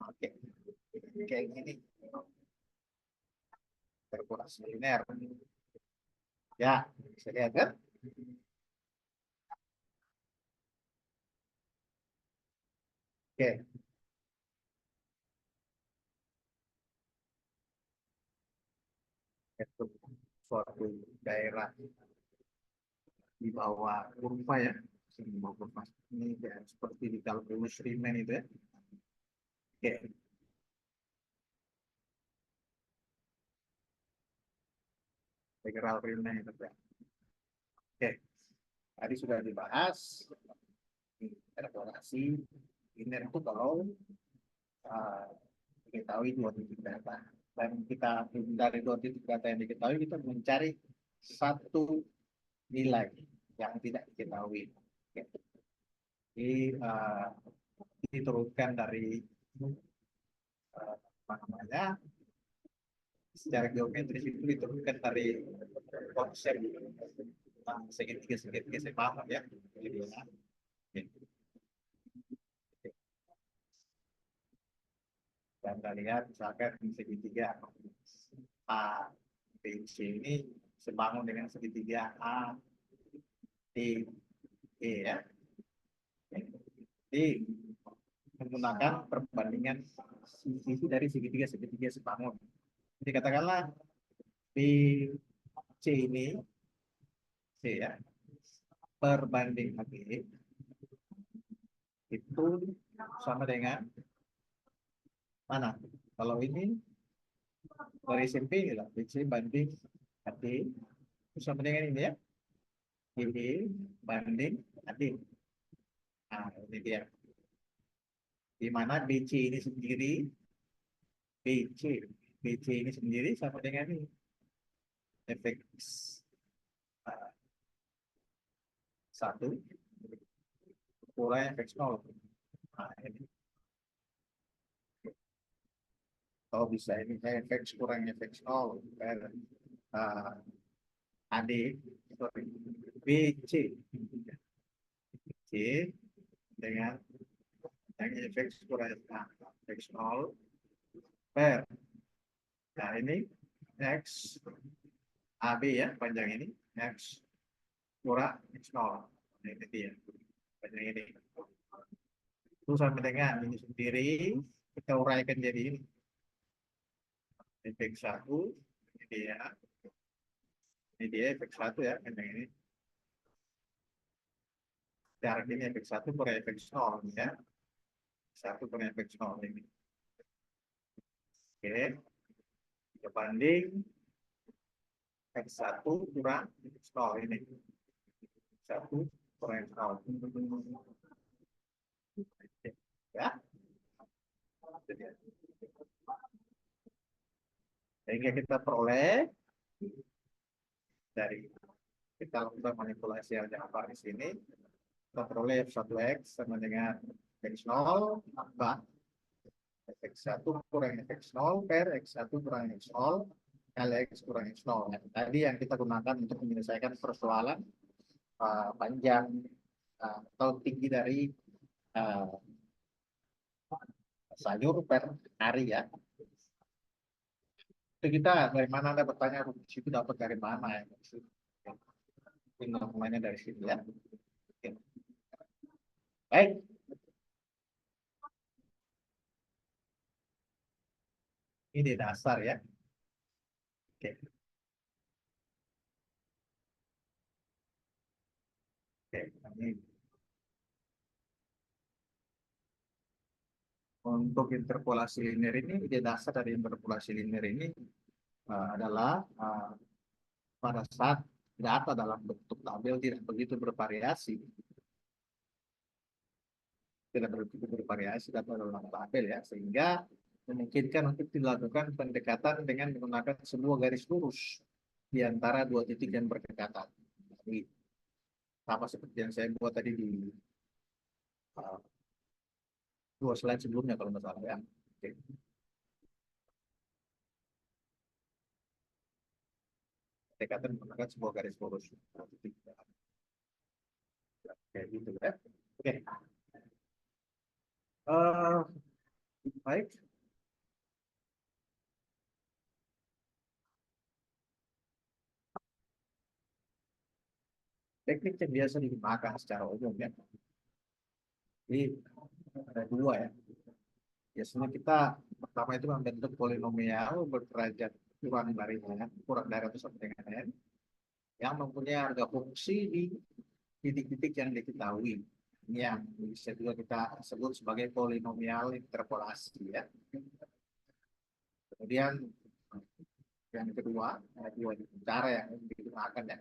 oke, kayak gini. Interpolasi linear. Ya, bisa lihat kan? Oke. Itu suatu daerah di bawah kurva ya, di bawah kurva ini ya, seperti di kalkulus Riemann itu ya. Oke. Integral Riemann itu ya. Oke. Tadi sudah dibahas interpolasi linear itu kalau diketahui dua titik data, dan kita dari dua titik data yang diketahui kita mencari satu nilai yang tidak diketahui. Oke. Jadi diturunkan dari apa namanya, secara geometris itu diturunkan dari konsep segitiga sepakat ya. Jadi, dan kita lihat misalkan segitiga A B C ini sebangun dengan segitiga A D E ya. Jadi menggunakan perbandingan sisi dari segitiga sebangun. Jadi katakanlah B C ini C ya, perbanding AB itu sama dengan mana? Kalau ini dari SMP lah, BC banding AD itu sama dengan ini ya, BE banding AD. Nah, ini dia. Di mana BC ini sendiri, BC ini sendiri sama dengan ini, fx 1 kurang fx 0. Nah, ini. Kalau bisa ini fx kurang fx 0 per AD, sorry, BC dengan fx kurang fx 0 per, nah ini x AB ya, panjang ini x kurang x0. Nah, ini dia panjang ini. sama dengan ini sendiri, kita uraikan jadi ini. Fx1, ini dia Fx1 ya, yang ini. Jarak ini Fx1 per Fx0 ya. 1 per Fx0 ini. Oke. Kita banding X1 kurang X0 ini. X1 kurang X0. Ya. Sehingga kita peroleh dari kita lakukan manipulasi aljabar di sini, kita peroleh F1X sama dengan X0 tambah X1 kurang X0 per X1 kurang X0 kali X kurang X0. Nah, tadi yang kita gunakan untuk menyelesaikan persoalan panjang atau tinggi dari sayur per hari ya. Itu kita dari mana Anda bertanya itu dapat dari mana ya? Namanya dari sini ya. Oke. Baik. Ini dasar ya. Oke. Oke. Ini untuk interpolasi linear ini, ide dasar dari interpolasi linear ini adalah pada saat data dalam bentuk tabel tidak begitu bervariasi, data dalam tabel ya, sehingga memungkinkan untuk dilakukan pendekatan dengan menggunakan sebuah garis lurus di antara dua titik yang berdekatan. Jadi, sama seperti yang saya buat tadi di dua slide sebelumnya kalau nggak salah ya. Oke. Pendekatan menggunakan sebuah garis lurus. Kayak gitu ya. Oke. Baik. Teknik yang biasa digunakan secara umum ya. Jadi ada dua ya. Biasanya kita pertama itu membentuk polinomial berderajat kurang dari atau sama dengan n yang mempunyai harga fungsi di titik-titik yang diketahui. Ini yang bisa juga kita sebut sebagai polinomial interpolasi ya. Kemudian yang kedua, ada dua cara yang digunakan ya.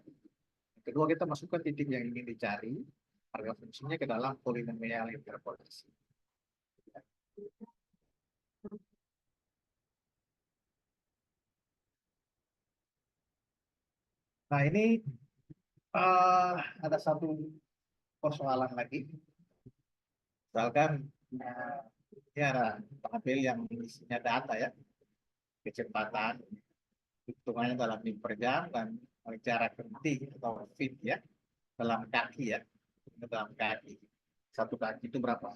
Yang kedua kita masukkan titik yang ingin dicari, harga fungsinya ke dalam polinomial interpolasi. Nah ini ada satu persoalan lagi. Misalkan ini ada tabel yang isinya data ya, kecepatan, hitungannya dalam mil per jam dan jarak henti atau feet ya, dalam kaki ya, dalam kaki. Satu kaki itu berapa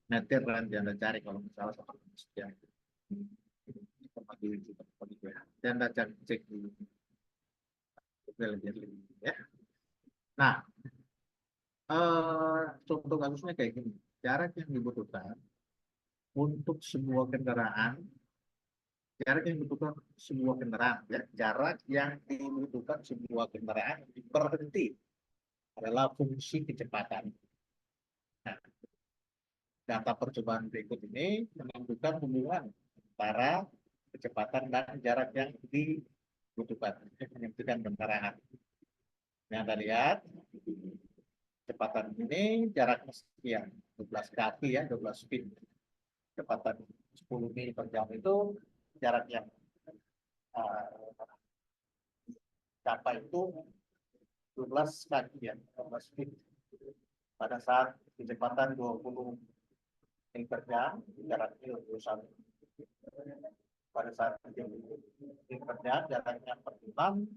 meter dan Anda cari kalau misalnya satu sekian. Dan Anda cek dulu. Lebih ya. Nah, contoh kasusnya kayak gini. Jarak yang dibutuhkan untuk sebuah kendaraan, jarak yang dibutuhkan sebuah kendaraan, ya, jarak yang dibutuhkan sebuah kendaraan berhenti adalah fungsi kecepatan. Nah, data percobaan berikut ini menunjukkan hubungan antara kecepatan dan jarak yang dibutuhkan untuk menghentikan kendaraan. Yang Anda lihat, kecepatan ini jaraknya sekian, 12 kaki ya, 12 feet. Kecepatan 10 mil per jam itu jarak yang capai itu 12 kaki ya, 12 feet. Pada saat kecepatan 20 mil per jam, jaraknya 21. Pada saat 30 mil per jam, jaraknya 46.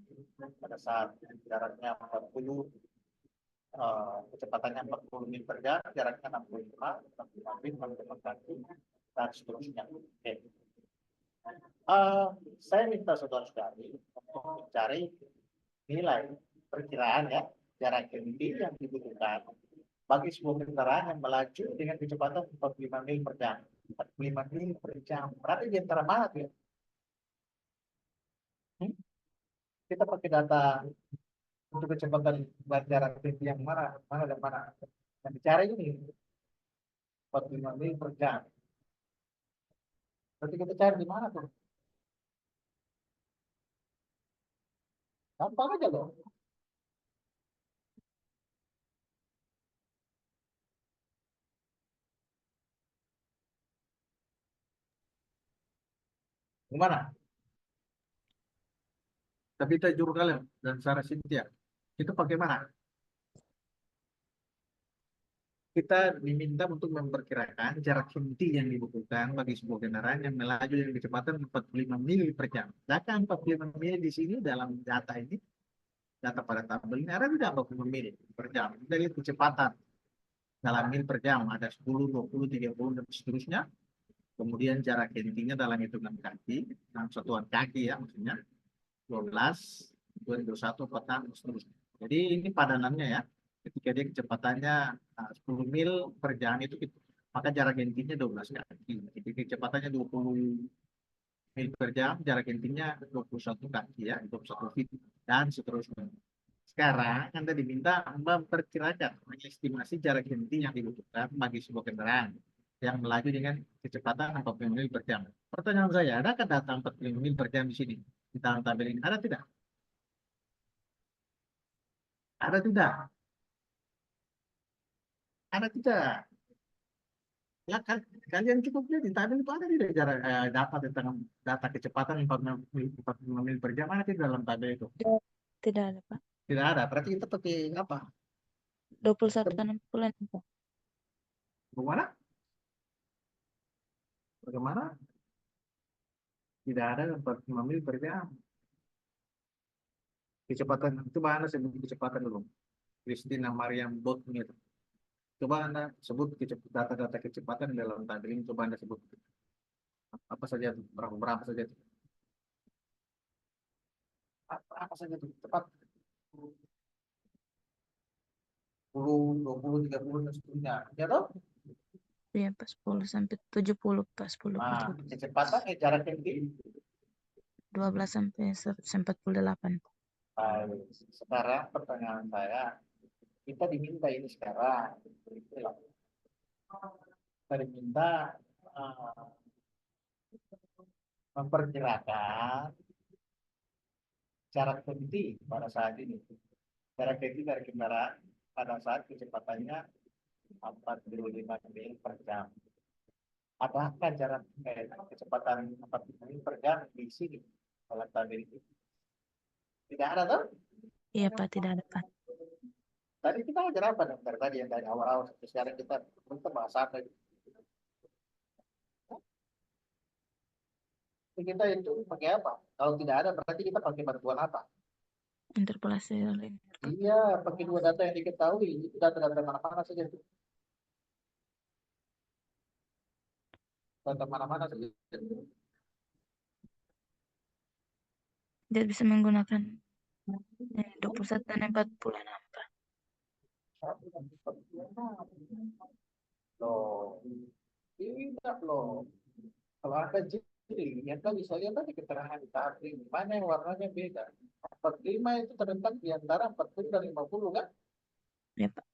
Pada saat jaraknya 40, kecepatannya 40 mil per jam, jaraknya 65, 65 mil, 45 kaki, dan seterusnya. Oke. Saya minta saudara-saudari untuk mencari nilai perkiraan ya jarak henti yang dibutuhkan bagi sebuah kendaraan yang melaju dengan kecepatan 45 mil per jam. 45 mil per jam. Berarti di antara mana tuh ya? Hmm? Kita pakai data untuk kecepatan jarak tinggi yang mana, mana dan mana. Yang dicari ini 45 mil per jam. Berarti kita cari di mana tuh? Gampang aja loh. Gimana? Tapi kita juru kalian dan Sarah Cynthia. Itu pakai mana? Kita diminta untuk memperkirakan jarak henti yang dibutuhkan bagi sebuah kendaraan yang melaju dengan kecepatan 45 mil per jam. Sedangkan 45 mil di sini dalam data ini, data pada tabel ini ada tidak 45 mil per jam. Dari kecepatan dalam mil per jam ada 10, 20, 30 dan seterusnya. Kemudian jarak hentinya dalam hitungan kaki, dalam satuan kaki ya maksudnya 12, 21, 46 dan seterusnya. Jadi ini padanannya ya. Ketika dia kecepatannya 10 mil per jam itu maka jarak hentinya 12 kaki. Jadi kecepatannya 20 mil per jam, jarak hentinya 21 kaki ya, 21 feet dan seterusnya. Sekarang Anda diminta memperkirakan, mengestimasi jarak henti yang dibutuhkan bagi sebuah kendaraan yang melaju dengan kecepatan 40 mil per jam. Pertanyaan saya, adakah data 40 mil per jam di sini? Di dalam tabel ini ada tidak? Ada tidak? Ada tidak? Ya kan, kalian cukup lihat di tabel itu ada tidak data tentang data kecepatan 45 mil per jam ada di dalam tabel itu? Tidak ada, Pak. Tidak ada. Berarti kita pakai apa? 2160 Pak. Bagaimana? Bagaimana? Tidak ada 45 mil per jam. Kecepatan itu mana sebut kecepatan dulu? Christina Mariam Botmir. Coba Anda sebut data-data kecepatan dalam tabel ini. Coba Anda sebut apa saja itu? Berapa saja itu? Apa saja itu? Cepat. 10, 20, 30 dan seterusnya. Ya toh? Iya, Pak. 10 sampai 70, Pak. 10 ke Nah, 70. kecepatan jarak tinggi. 12 sampai 148. Baik. Sekarang pertanyaan saya, kita diminta ini sekarang. Kita diminta uh, memperkirakan jarak henti pada saat ini. Jarak henti dari kendaraan pada saat kecepatannya 45 mil per jam. Adakah jarak kecepatan 45 mil per jam di sini dalam tabel ini? Tidak ada tuh. Iya, Pak. Tidak ada, Pak. Tadi kita ajar apa dong dari tadi yang dari awal-awal sampai sekarang kita bahas apa itu? Kita itu pakai apa? Kalau tidak ada berarti kita pakai bantuan apa? Interpolasi oleh Iya, pakai dua data yang diketahui. Itu data-data mana-mana saja itu. Data mana-mana saja. dia bisa menggunakan 21 dan 46, Pak. Loh, tidak loh. Kalau Anda jeli, yang tadi saya lihat tadi keterangan di tahap ini, mana yang warnanya beda. 45 itu terletak di antara 40 dan 50 kan? Ya, Pak.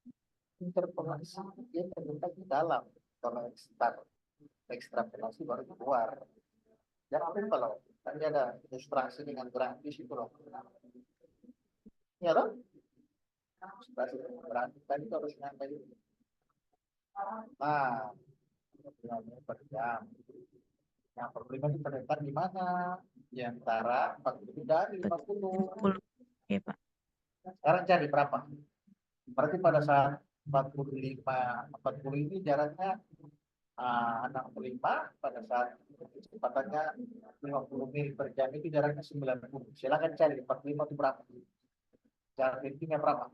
Interpolasi dia terletak di dalam. Kalau ekstrapolasi baru keluar. Jangan lupa loh, tadi ada ilustrasi dengan grafis itu loh. Ya loh, ilustrasi dengan grafis tadi harus nyampe. Nah, per jam. Yang problema itu terletak di mana? Di antara 40 dan 50. 50. Ya, Pak. Sekarang cari berapa? Berarti pada saat 40 ini jaraknya 65, pada saat kecepatannya 50 mil per jam itu jaraknya 90. Silakan cari 45 itu berapa? Jarak intinya berapa?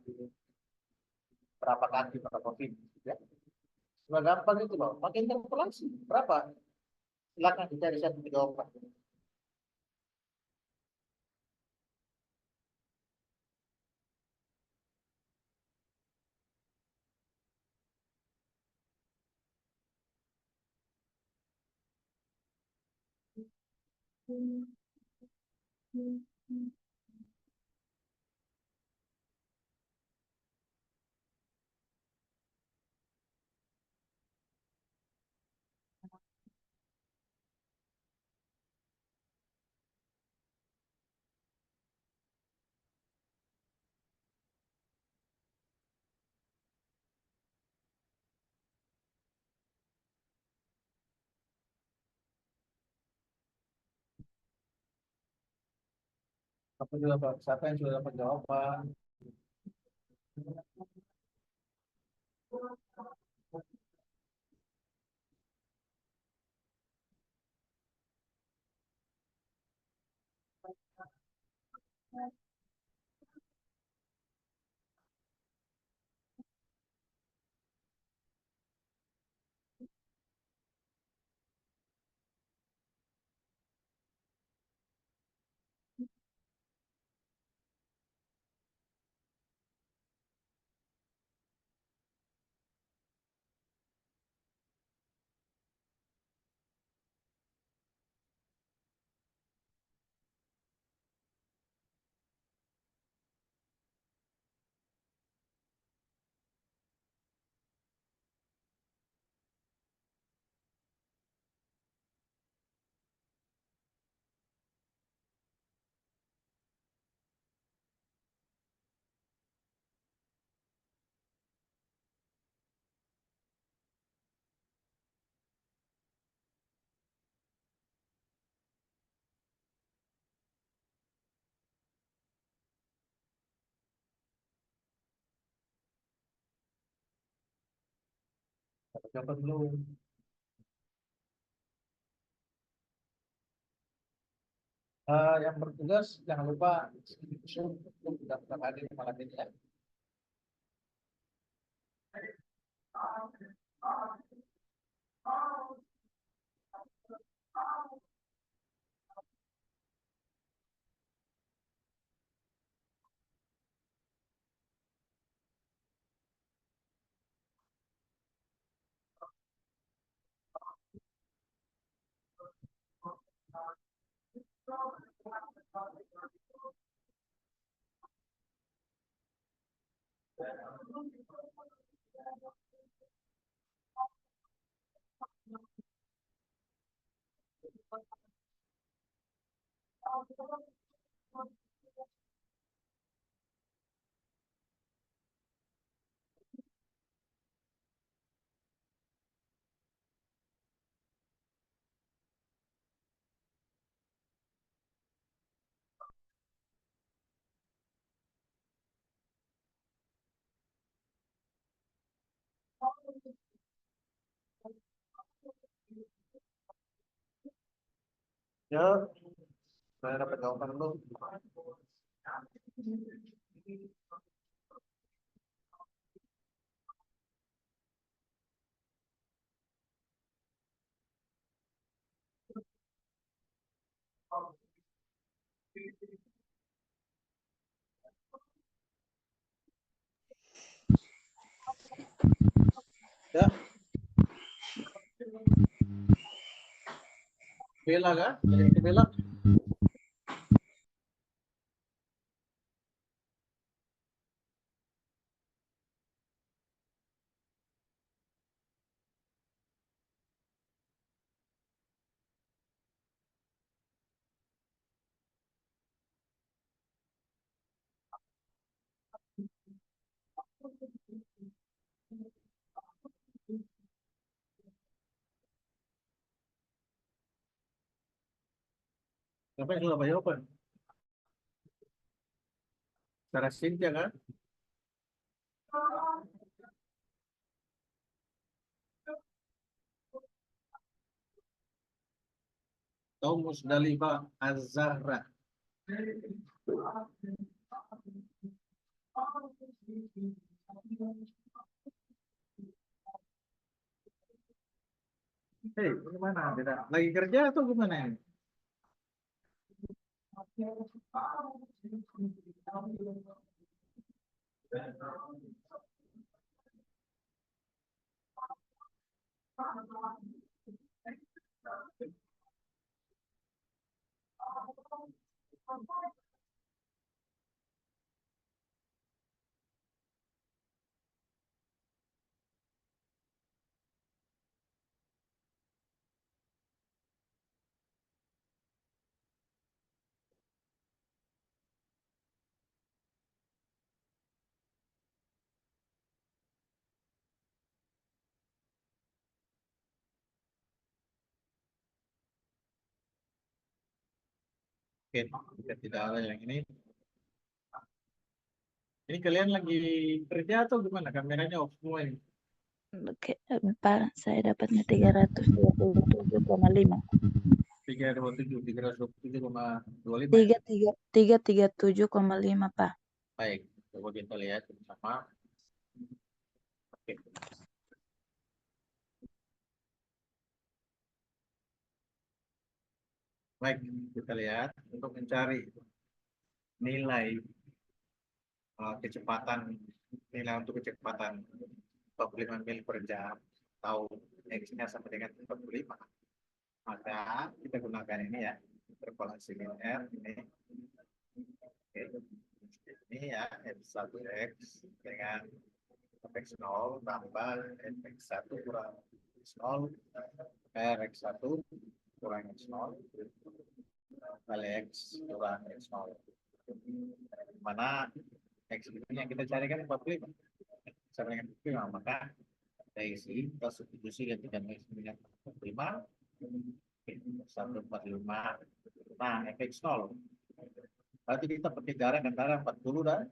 Berapa kaki, berapa feet? Ya. Sudah gampang itu loh. Pakai interpolasi. Berapa? Silakan dicari satu jawaban. Apa juga Pak? Siapa yang sudah dapat jawaban? Dapat jawaban belum? Yang bertugas jangan lupa untuk daftar hadir malam ini ya. Ya, saya dapat jawaban belum? Ya, bela kan? Jadi bela. Siapa yang sudah dapat jawaban? Sarah Cynthia kan? Atau Musdalifah Az-Zahra? Hei, gimana? Tidak lagi kerja atau gimana ini? Oke, kita tidak ada yang ini. Ini kalian lagi kerja atau gimana? Kameranya off semua ini. Oke, Pak, saya dapatnya 327,5. 327,25 ya. 337,5, Pak. Baik, coba kita lihat sama. Oke. Baik, kita lihat untuk mencari nilai kecepatan, nilai untuk kecepatan 45 mil per jam atau X-nya sama dengan 45. Maka kita gunakan ini ya, interpolasi linear ini. Oke. Ini ya, F1X dengan Fx0 tambah Fx1 kurang X0 Rx1 kurang X0 kali X kurang X0. Mana X ini yang kita carikan 45. Sama dengan 45, maka kita isi, kita substitusi gantikan X dengan 45. 145. Nah, Fx0. Berarti kita pakai jarak antara 40 dan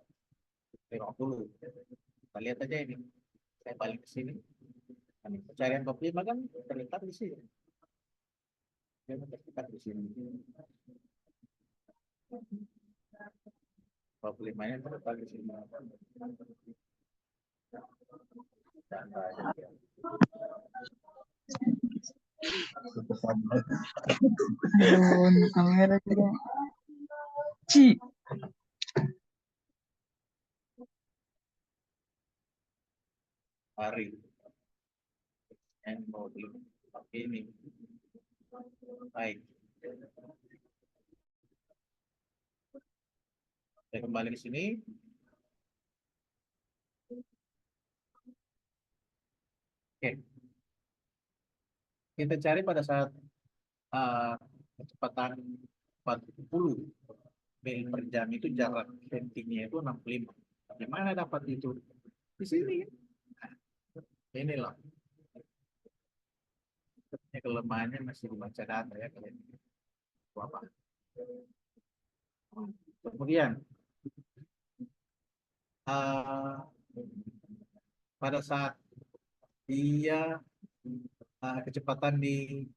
50. Kita lihat aja ini. Saya balik ke sini. Pencarian 45 kan terletak di sini. Dia terletak di sini. 45-nya terletak di sini. Kamera juga. Ci. Hari yang mau dipakai ini. Baik. Saya kembali ke sini. Oke. Kita cari pada saat kecepatan 40 mil per jam itu jarak hentinya itu 65. Bagaimana dapat itu? Di sini. Nah, inilah. Ini kelemahannya masih dibaca data ya kalian. Apa? Kemudian pada saat dia kecepatan di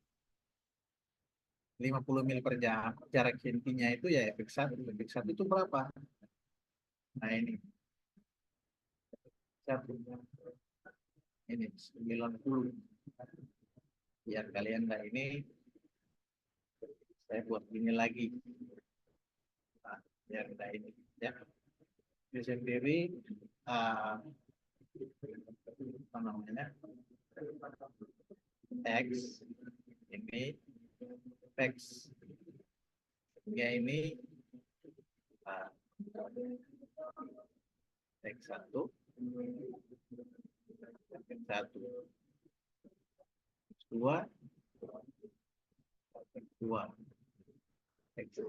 50 mil per jam, jarak hentinya itu ya Fx1. Fx1 itu berapa? Nah ini. Ini 90. Biar kalian nggak ini, saya buat ini lagi. Nah, biar nggak ini. Ya. Ini sendiri, apa namanya? X. Ini X. Ya ini X1 X1 X2 X2 X3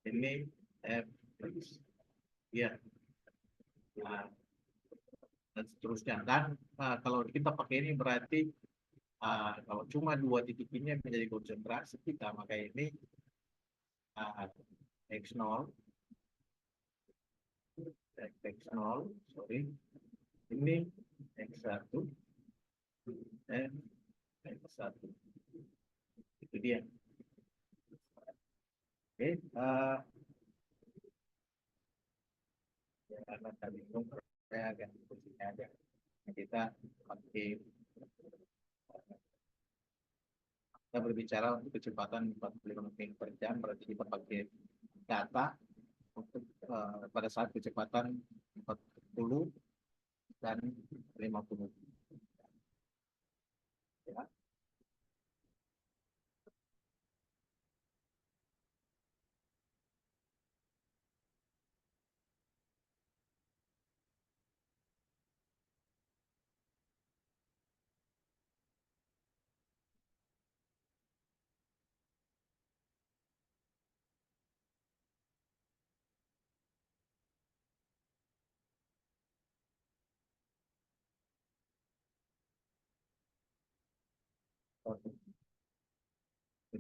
ini Fx ya. Nah, dan seterusnya. Dan kalau kita pakai ini berarti kalau cuma dua titik ini menjadi konsentrasi kita, maka ini X0 X0 sorry, ini X1 dan X1 itu dia. Oke, karena tadi saya agak posisinya aja, kita pakai kita berbicara untuk kecepatan 45 mil per jam, berarti kita pakai data untuk pada saat kecepatan 40 dan 50. Ya.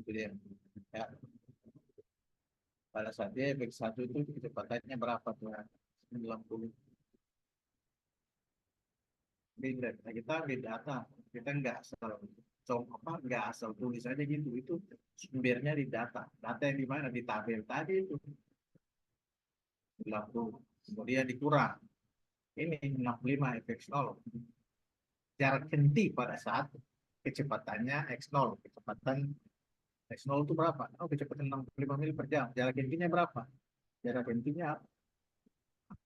Itu dia. Ya. Pada saat dia X1 itu kecepatannya berapa tuh? 90. Nah, kita di data, kita nggak asal nggak asal tulis aja gitu. Itu sumbernya di data. Data yang di mana? Di tabel tadi itu 90. Kemudian dikurang. Ini 65 X0. Jarak henti pada saat kecepatannya X0. Kecepatan X0 itu berapa? Oh, kecepatan 65 mil per jam. Jarak hentinya berapa? Jarak hentinya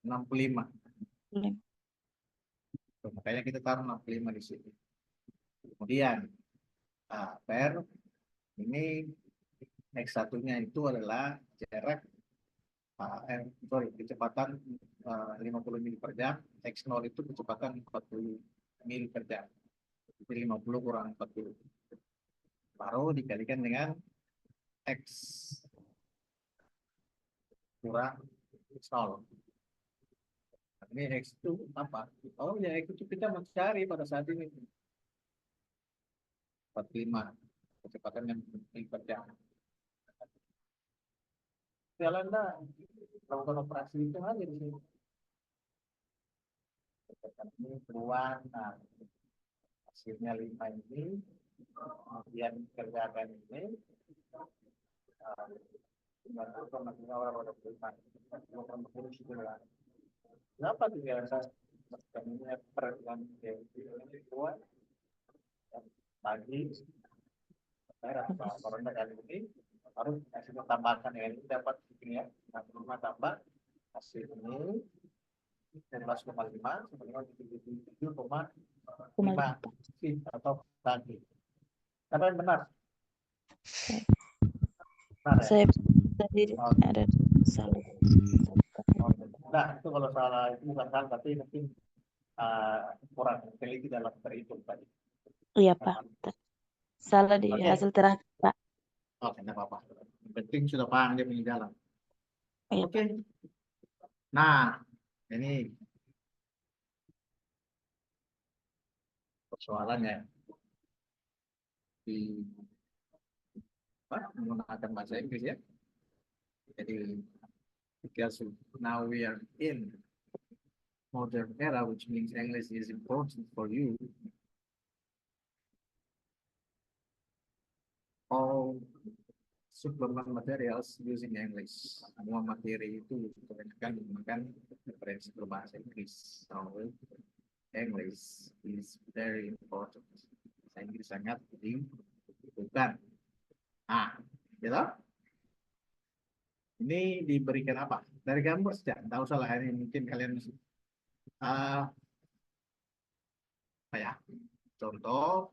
65. Tuh, makanya kita taruh 65 di sini. Kemudian per ini X1-nya itu adalah jarak kecepatan 50 mil per jam, X0 itu kecepatan 40 mil per jam. Jadi 50 kurang 40. Baru dikalikan dengan X kurang X0. Ini X itu apa? Oh ya, X itu kita mencari pada saat ini 45 kecepatan yang mil per jam. Jalan dah melakukan operasi itu aja di sini. Ini keluar, nah, hasilnya 5 ini, kemudian kerjakan ini, 90,5 kenapa tidak kaminya peraturan keluar pagi corona kali ini harus hasil tambahkan ya ini dapat ini ya 65 tambah hasil ini 19,5 sebenarnya 77,5 atau tadi apa yang benar? Benar ya? Saya tadi ada salah. Nah itu kalau salah itu bukan salah tapi mungkin kurang teliti dalam berhitung tadi. Iya, Pak. Salah di Oke. hasil terakhir, Pak. Oke, tidak apa-apa. Yang penting sudah paham dia punya jalan. Iya, Oke. Nah, ini persoalannya di menggunakan bahasa Inggris ya. Jadi, because now we are in modern era, which means English is important for you. All supplement materials using English. Semua materi itu kebanyakan menggunakan referensi berbahasa Inggris. So, English is very important. Bahasa Inggris sangat dibutuhkan. Nah, gitu. Ini diberikan apa? Dari gambar saja. Tahu salah ini mungkin kalian apa ya? Contoh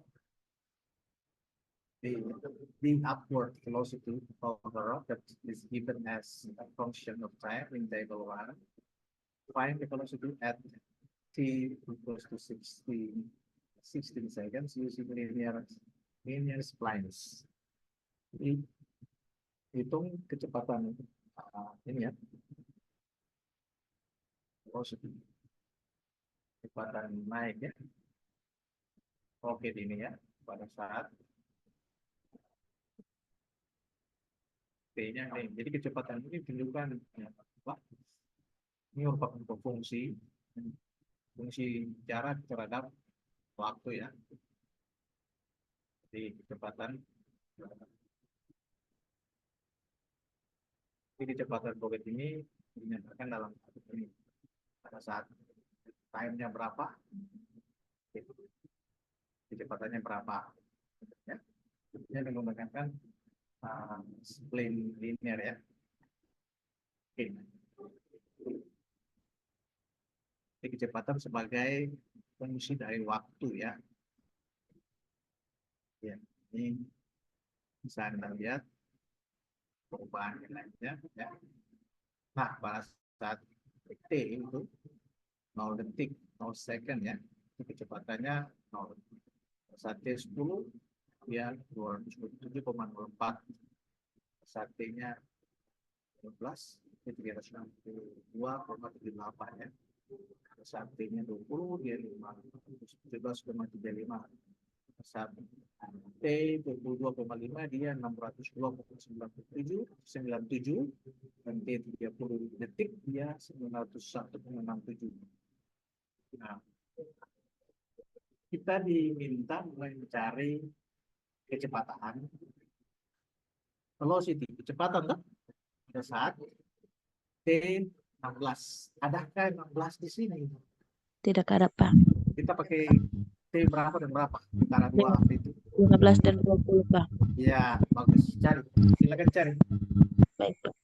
the upward velocity of the rocket is given as a function of time in table 1. Find the velocity at t equals to 16 seconds using linear splines. Jadi, hitung kecepatan ini ya, velocity, kecepatan naik ya. Oke ini ya, pada saat T-nya nih. Jadi kecepatan ini tunjukkan ya, apa? Ini merupakan fungsi jarak terhadap waktu ya. Jadi kecepatan roket ini dinyatakan dalam ini pada saat time-nya berapa, kecepatannya berapa. Ya. Ini menggunakan spline linear ya. Oke. Jadi kecepatan sebagai fungsi dari waktu ya. Ya, ini bisa Anda lihat perubahan nilainya ya. Nah, pada saat T itu 0 detik, 0 second ya. Kecepatannya 0. Saat T10 dia 227,04. Saat T-nya 12 itu 362,78 ya. Saat T-nya 20 dia 17,35. satu. T 22,5 dia 602,97, dan T 30 detik dia 901,67. Nah, kita diminta mencari kecepatan velocity, kecepatan kan pada saat T16. Adakah 16 di sini? Tidak ada, Pak. Kita pakai T berapa dan berapa? Antara dua itu. 15 dan 20, Pak. Ya, bagus. Cari. Silakan cari. Baik, Pak.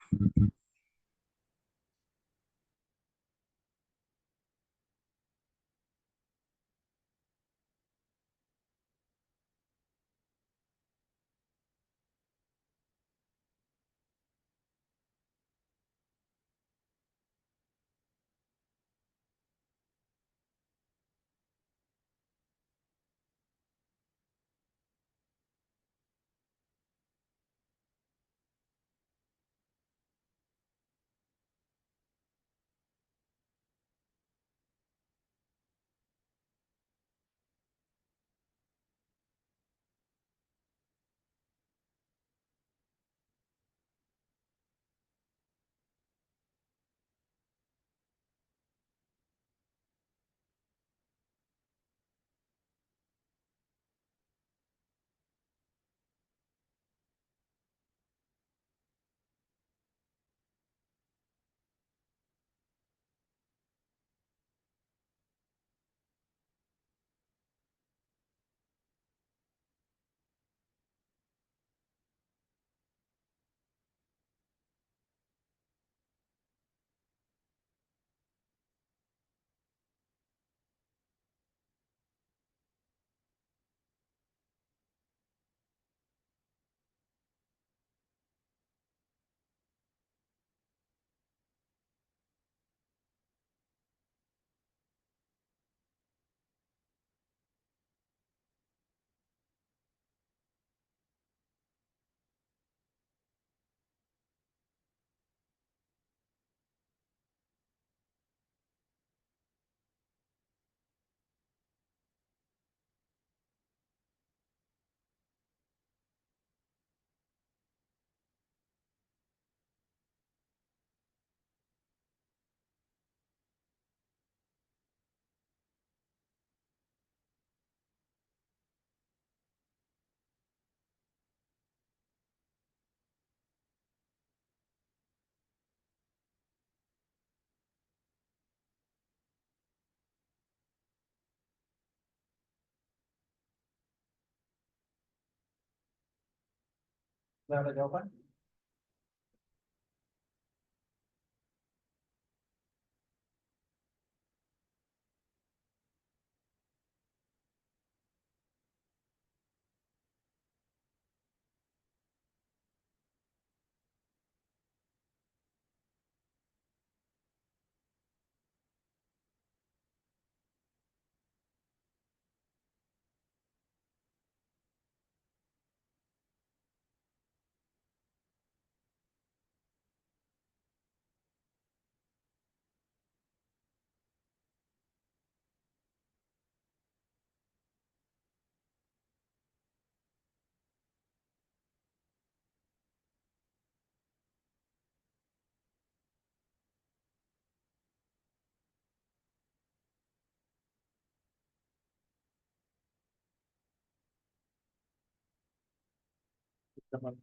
Sudah ada jawaban?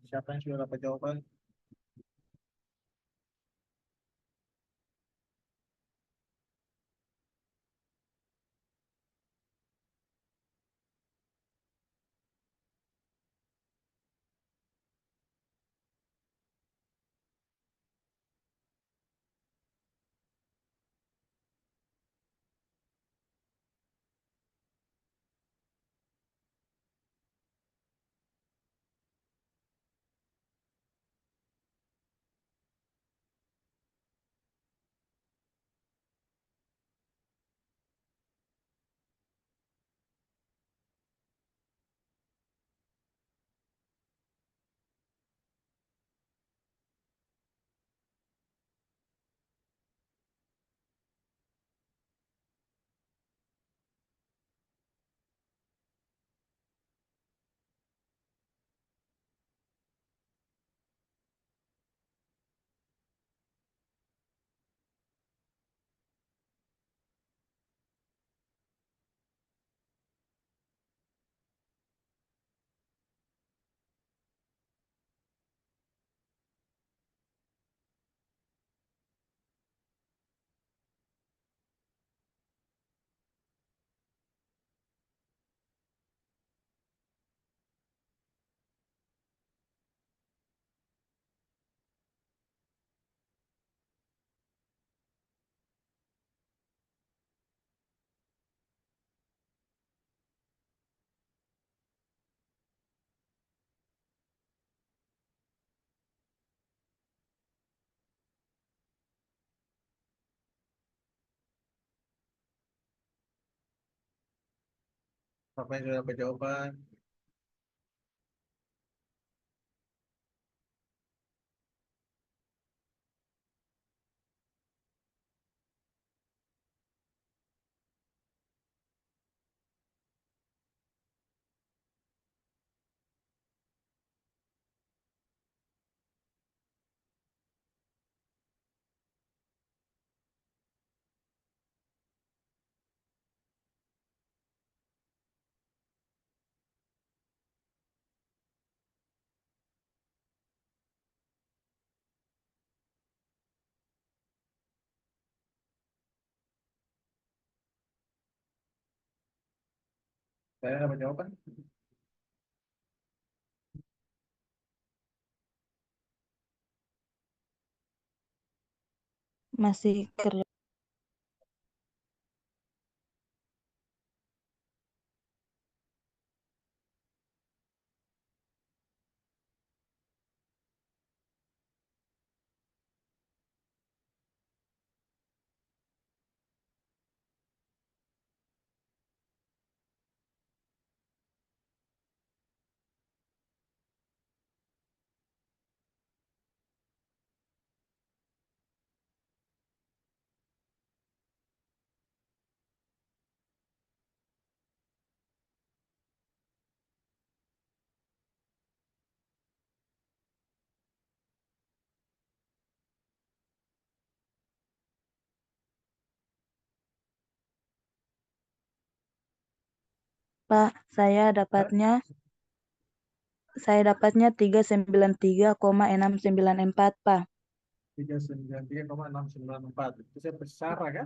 Siapa yang sudah dapat jawaban? Siapa yang sudah dapat jawaban? Saya dapat jawaban. Masih kerja. Pak, saya dapatnya 393,694, Pak. 393,694. Itu saya bersara kan?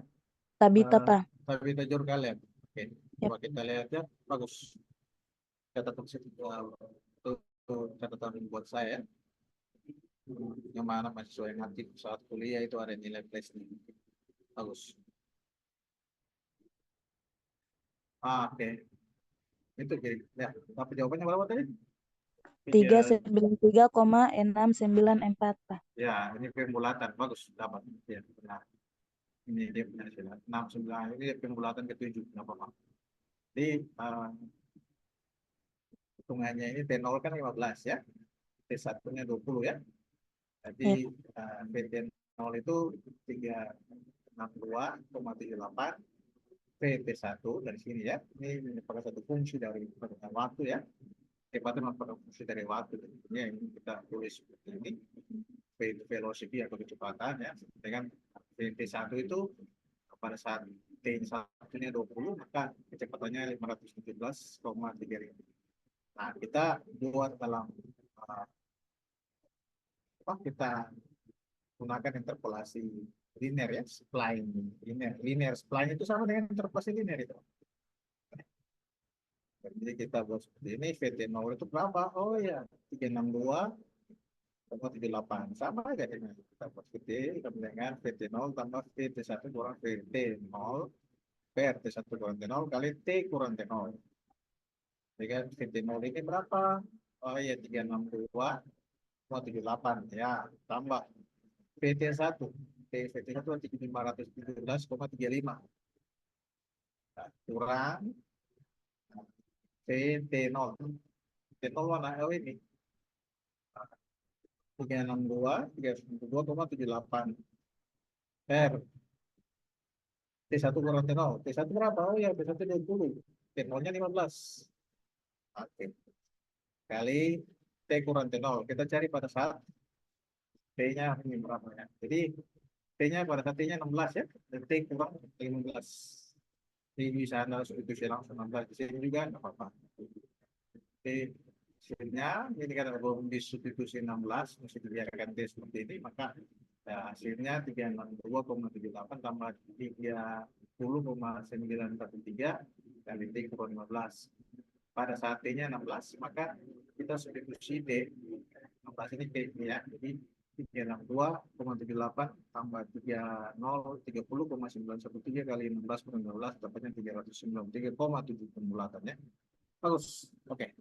Tabita, Eh, Pak. Tapi kita jur kalian. Oke. Yap. Coba kita lihat ya. Bagus. Catatan itu catatan buat saya. Yang mana mahasiswa yang aktif saat kuliah itu ada nilai plus nih. Bagus. Oke. Itu jadi. Ya. Tapi jawabannya berapa tadi? 393,694, Pak. Ya, ini pembulatan. Bagus. Dapat. Ya, benar. Ini dia punya hasilnya. 69. Ini pembulatan ke-7. Nggak apa-apa. Jadi, hitungannya ini T0 kan 15 ya. T1-nya 20 ya. Jadi Ya. PT0 itu 362,78 PT1 dari sini ya. Ini merupakan satu fungsi dari waktu ya. Tepatnya merupakan fungsi dari waktu. Ini yang kita tulis seperti ini. V itu velocity atau kecepatan ya. Dengan PT1 itu pada saat T1-nya 20 maka kecepatannya 517,3. Nah, kita buat dalam kita gunakan interpolasi linear ya, spline linear spline itu sama dengan interpolasi linear itu. Jadi kita buat seperti ini, VT0 itu berapa? Oh ya, 362,78 sama aja dengan kita buat VT dengan VT0 tambah VT1 kurang VT0 per T1 kurang T0 kali T kurang T0. Jadi VT0 ini berapa? Oh ya, 362,78 ya, tambah PT1. PT1 517,35 kurang PT0. T0 mana? Oh ini 362,78 per T1 kurang T0. T1 berapa? Oh ya, T1 20. T0-nya 15. Oke. Kali T kurang T0. Kita cari pada saat T-nya ini berapa ya. Jadi T-nya pada saat T-nya 16 ya. Dan T kurang 15. Jadi bisa Anda substitusi langsung 16 di sini juga nggak apa-apa. Oke, hasilnya ini kan belum disubstitusi 16, mesti dibiarkan T seperti ini, maka ya, hasilnya 362,78 tambah 30,913 kali T kurang 15. Pada saat T-nya 16, maka kita substitusi D. 16 ini T ya, jadi 362,78 tambah 30,913 kali 16 per 15 dapatnya 393,7 pembulatannya. Bagus. Oke.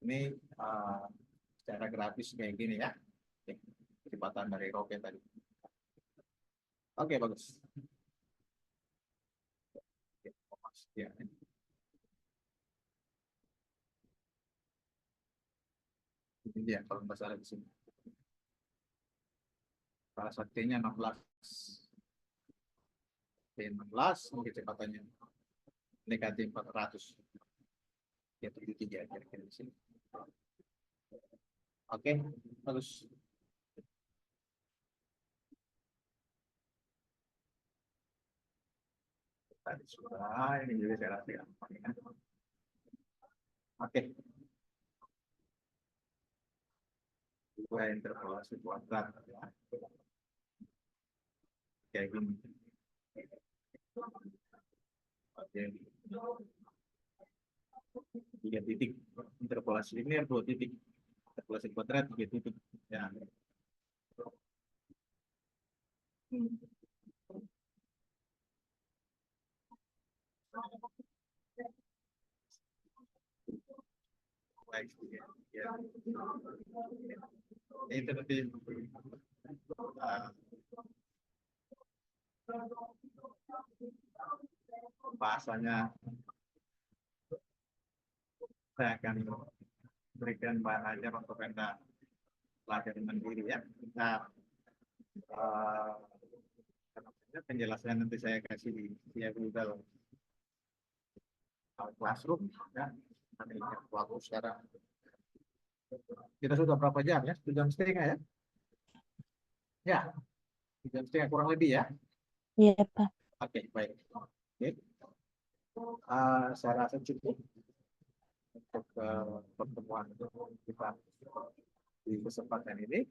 Ini secara grafis kayak gini ya. Oke. Kecepatan dari roket tadi. Oke, bagus. Oke, ya. Ini dia kalau nggak salah di sini. Salah satunya 16. Oke, 16 kecepatannya negatif 400. Ya 73 kira-kira di sini. Oke, bagus. Tadi sudah, ini juga saya rasa gampang ya. Oke. Dua interpolasi kuadrat ya. Kayak gini. Oke. 3 titik. Interpolasi ini 2 titik. Interpolasi kuadrat 3 titik. Ya. Baik, ya. Itu nanti bahasanya saya akan berikan bahan ajar untuk Anda pelajari mandiri ya. Nah, penjelasan nanti saya kasih di Google Classroom ya. Nanti waktu sekarang kita sudah berapa jam ya? 1,5 jam ya? Ya, 1,5 jam kurang lebih ya. Iya, Pak. Oke, baik. Oke. Saya rasa cukup untuk pertemuan kita di kesempatan ini.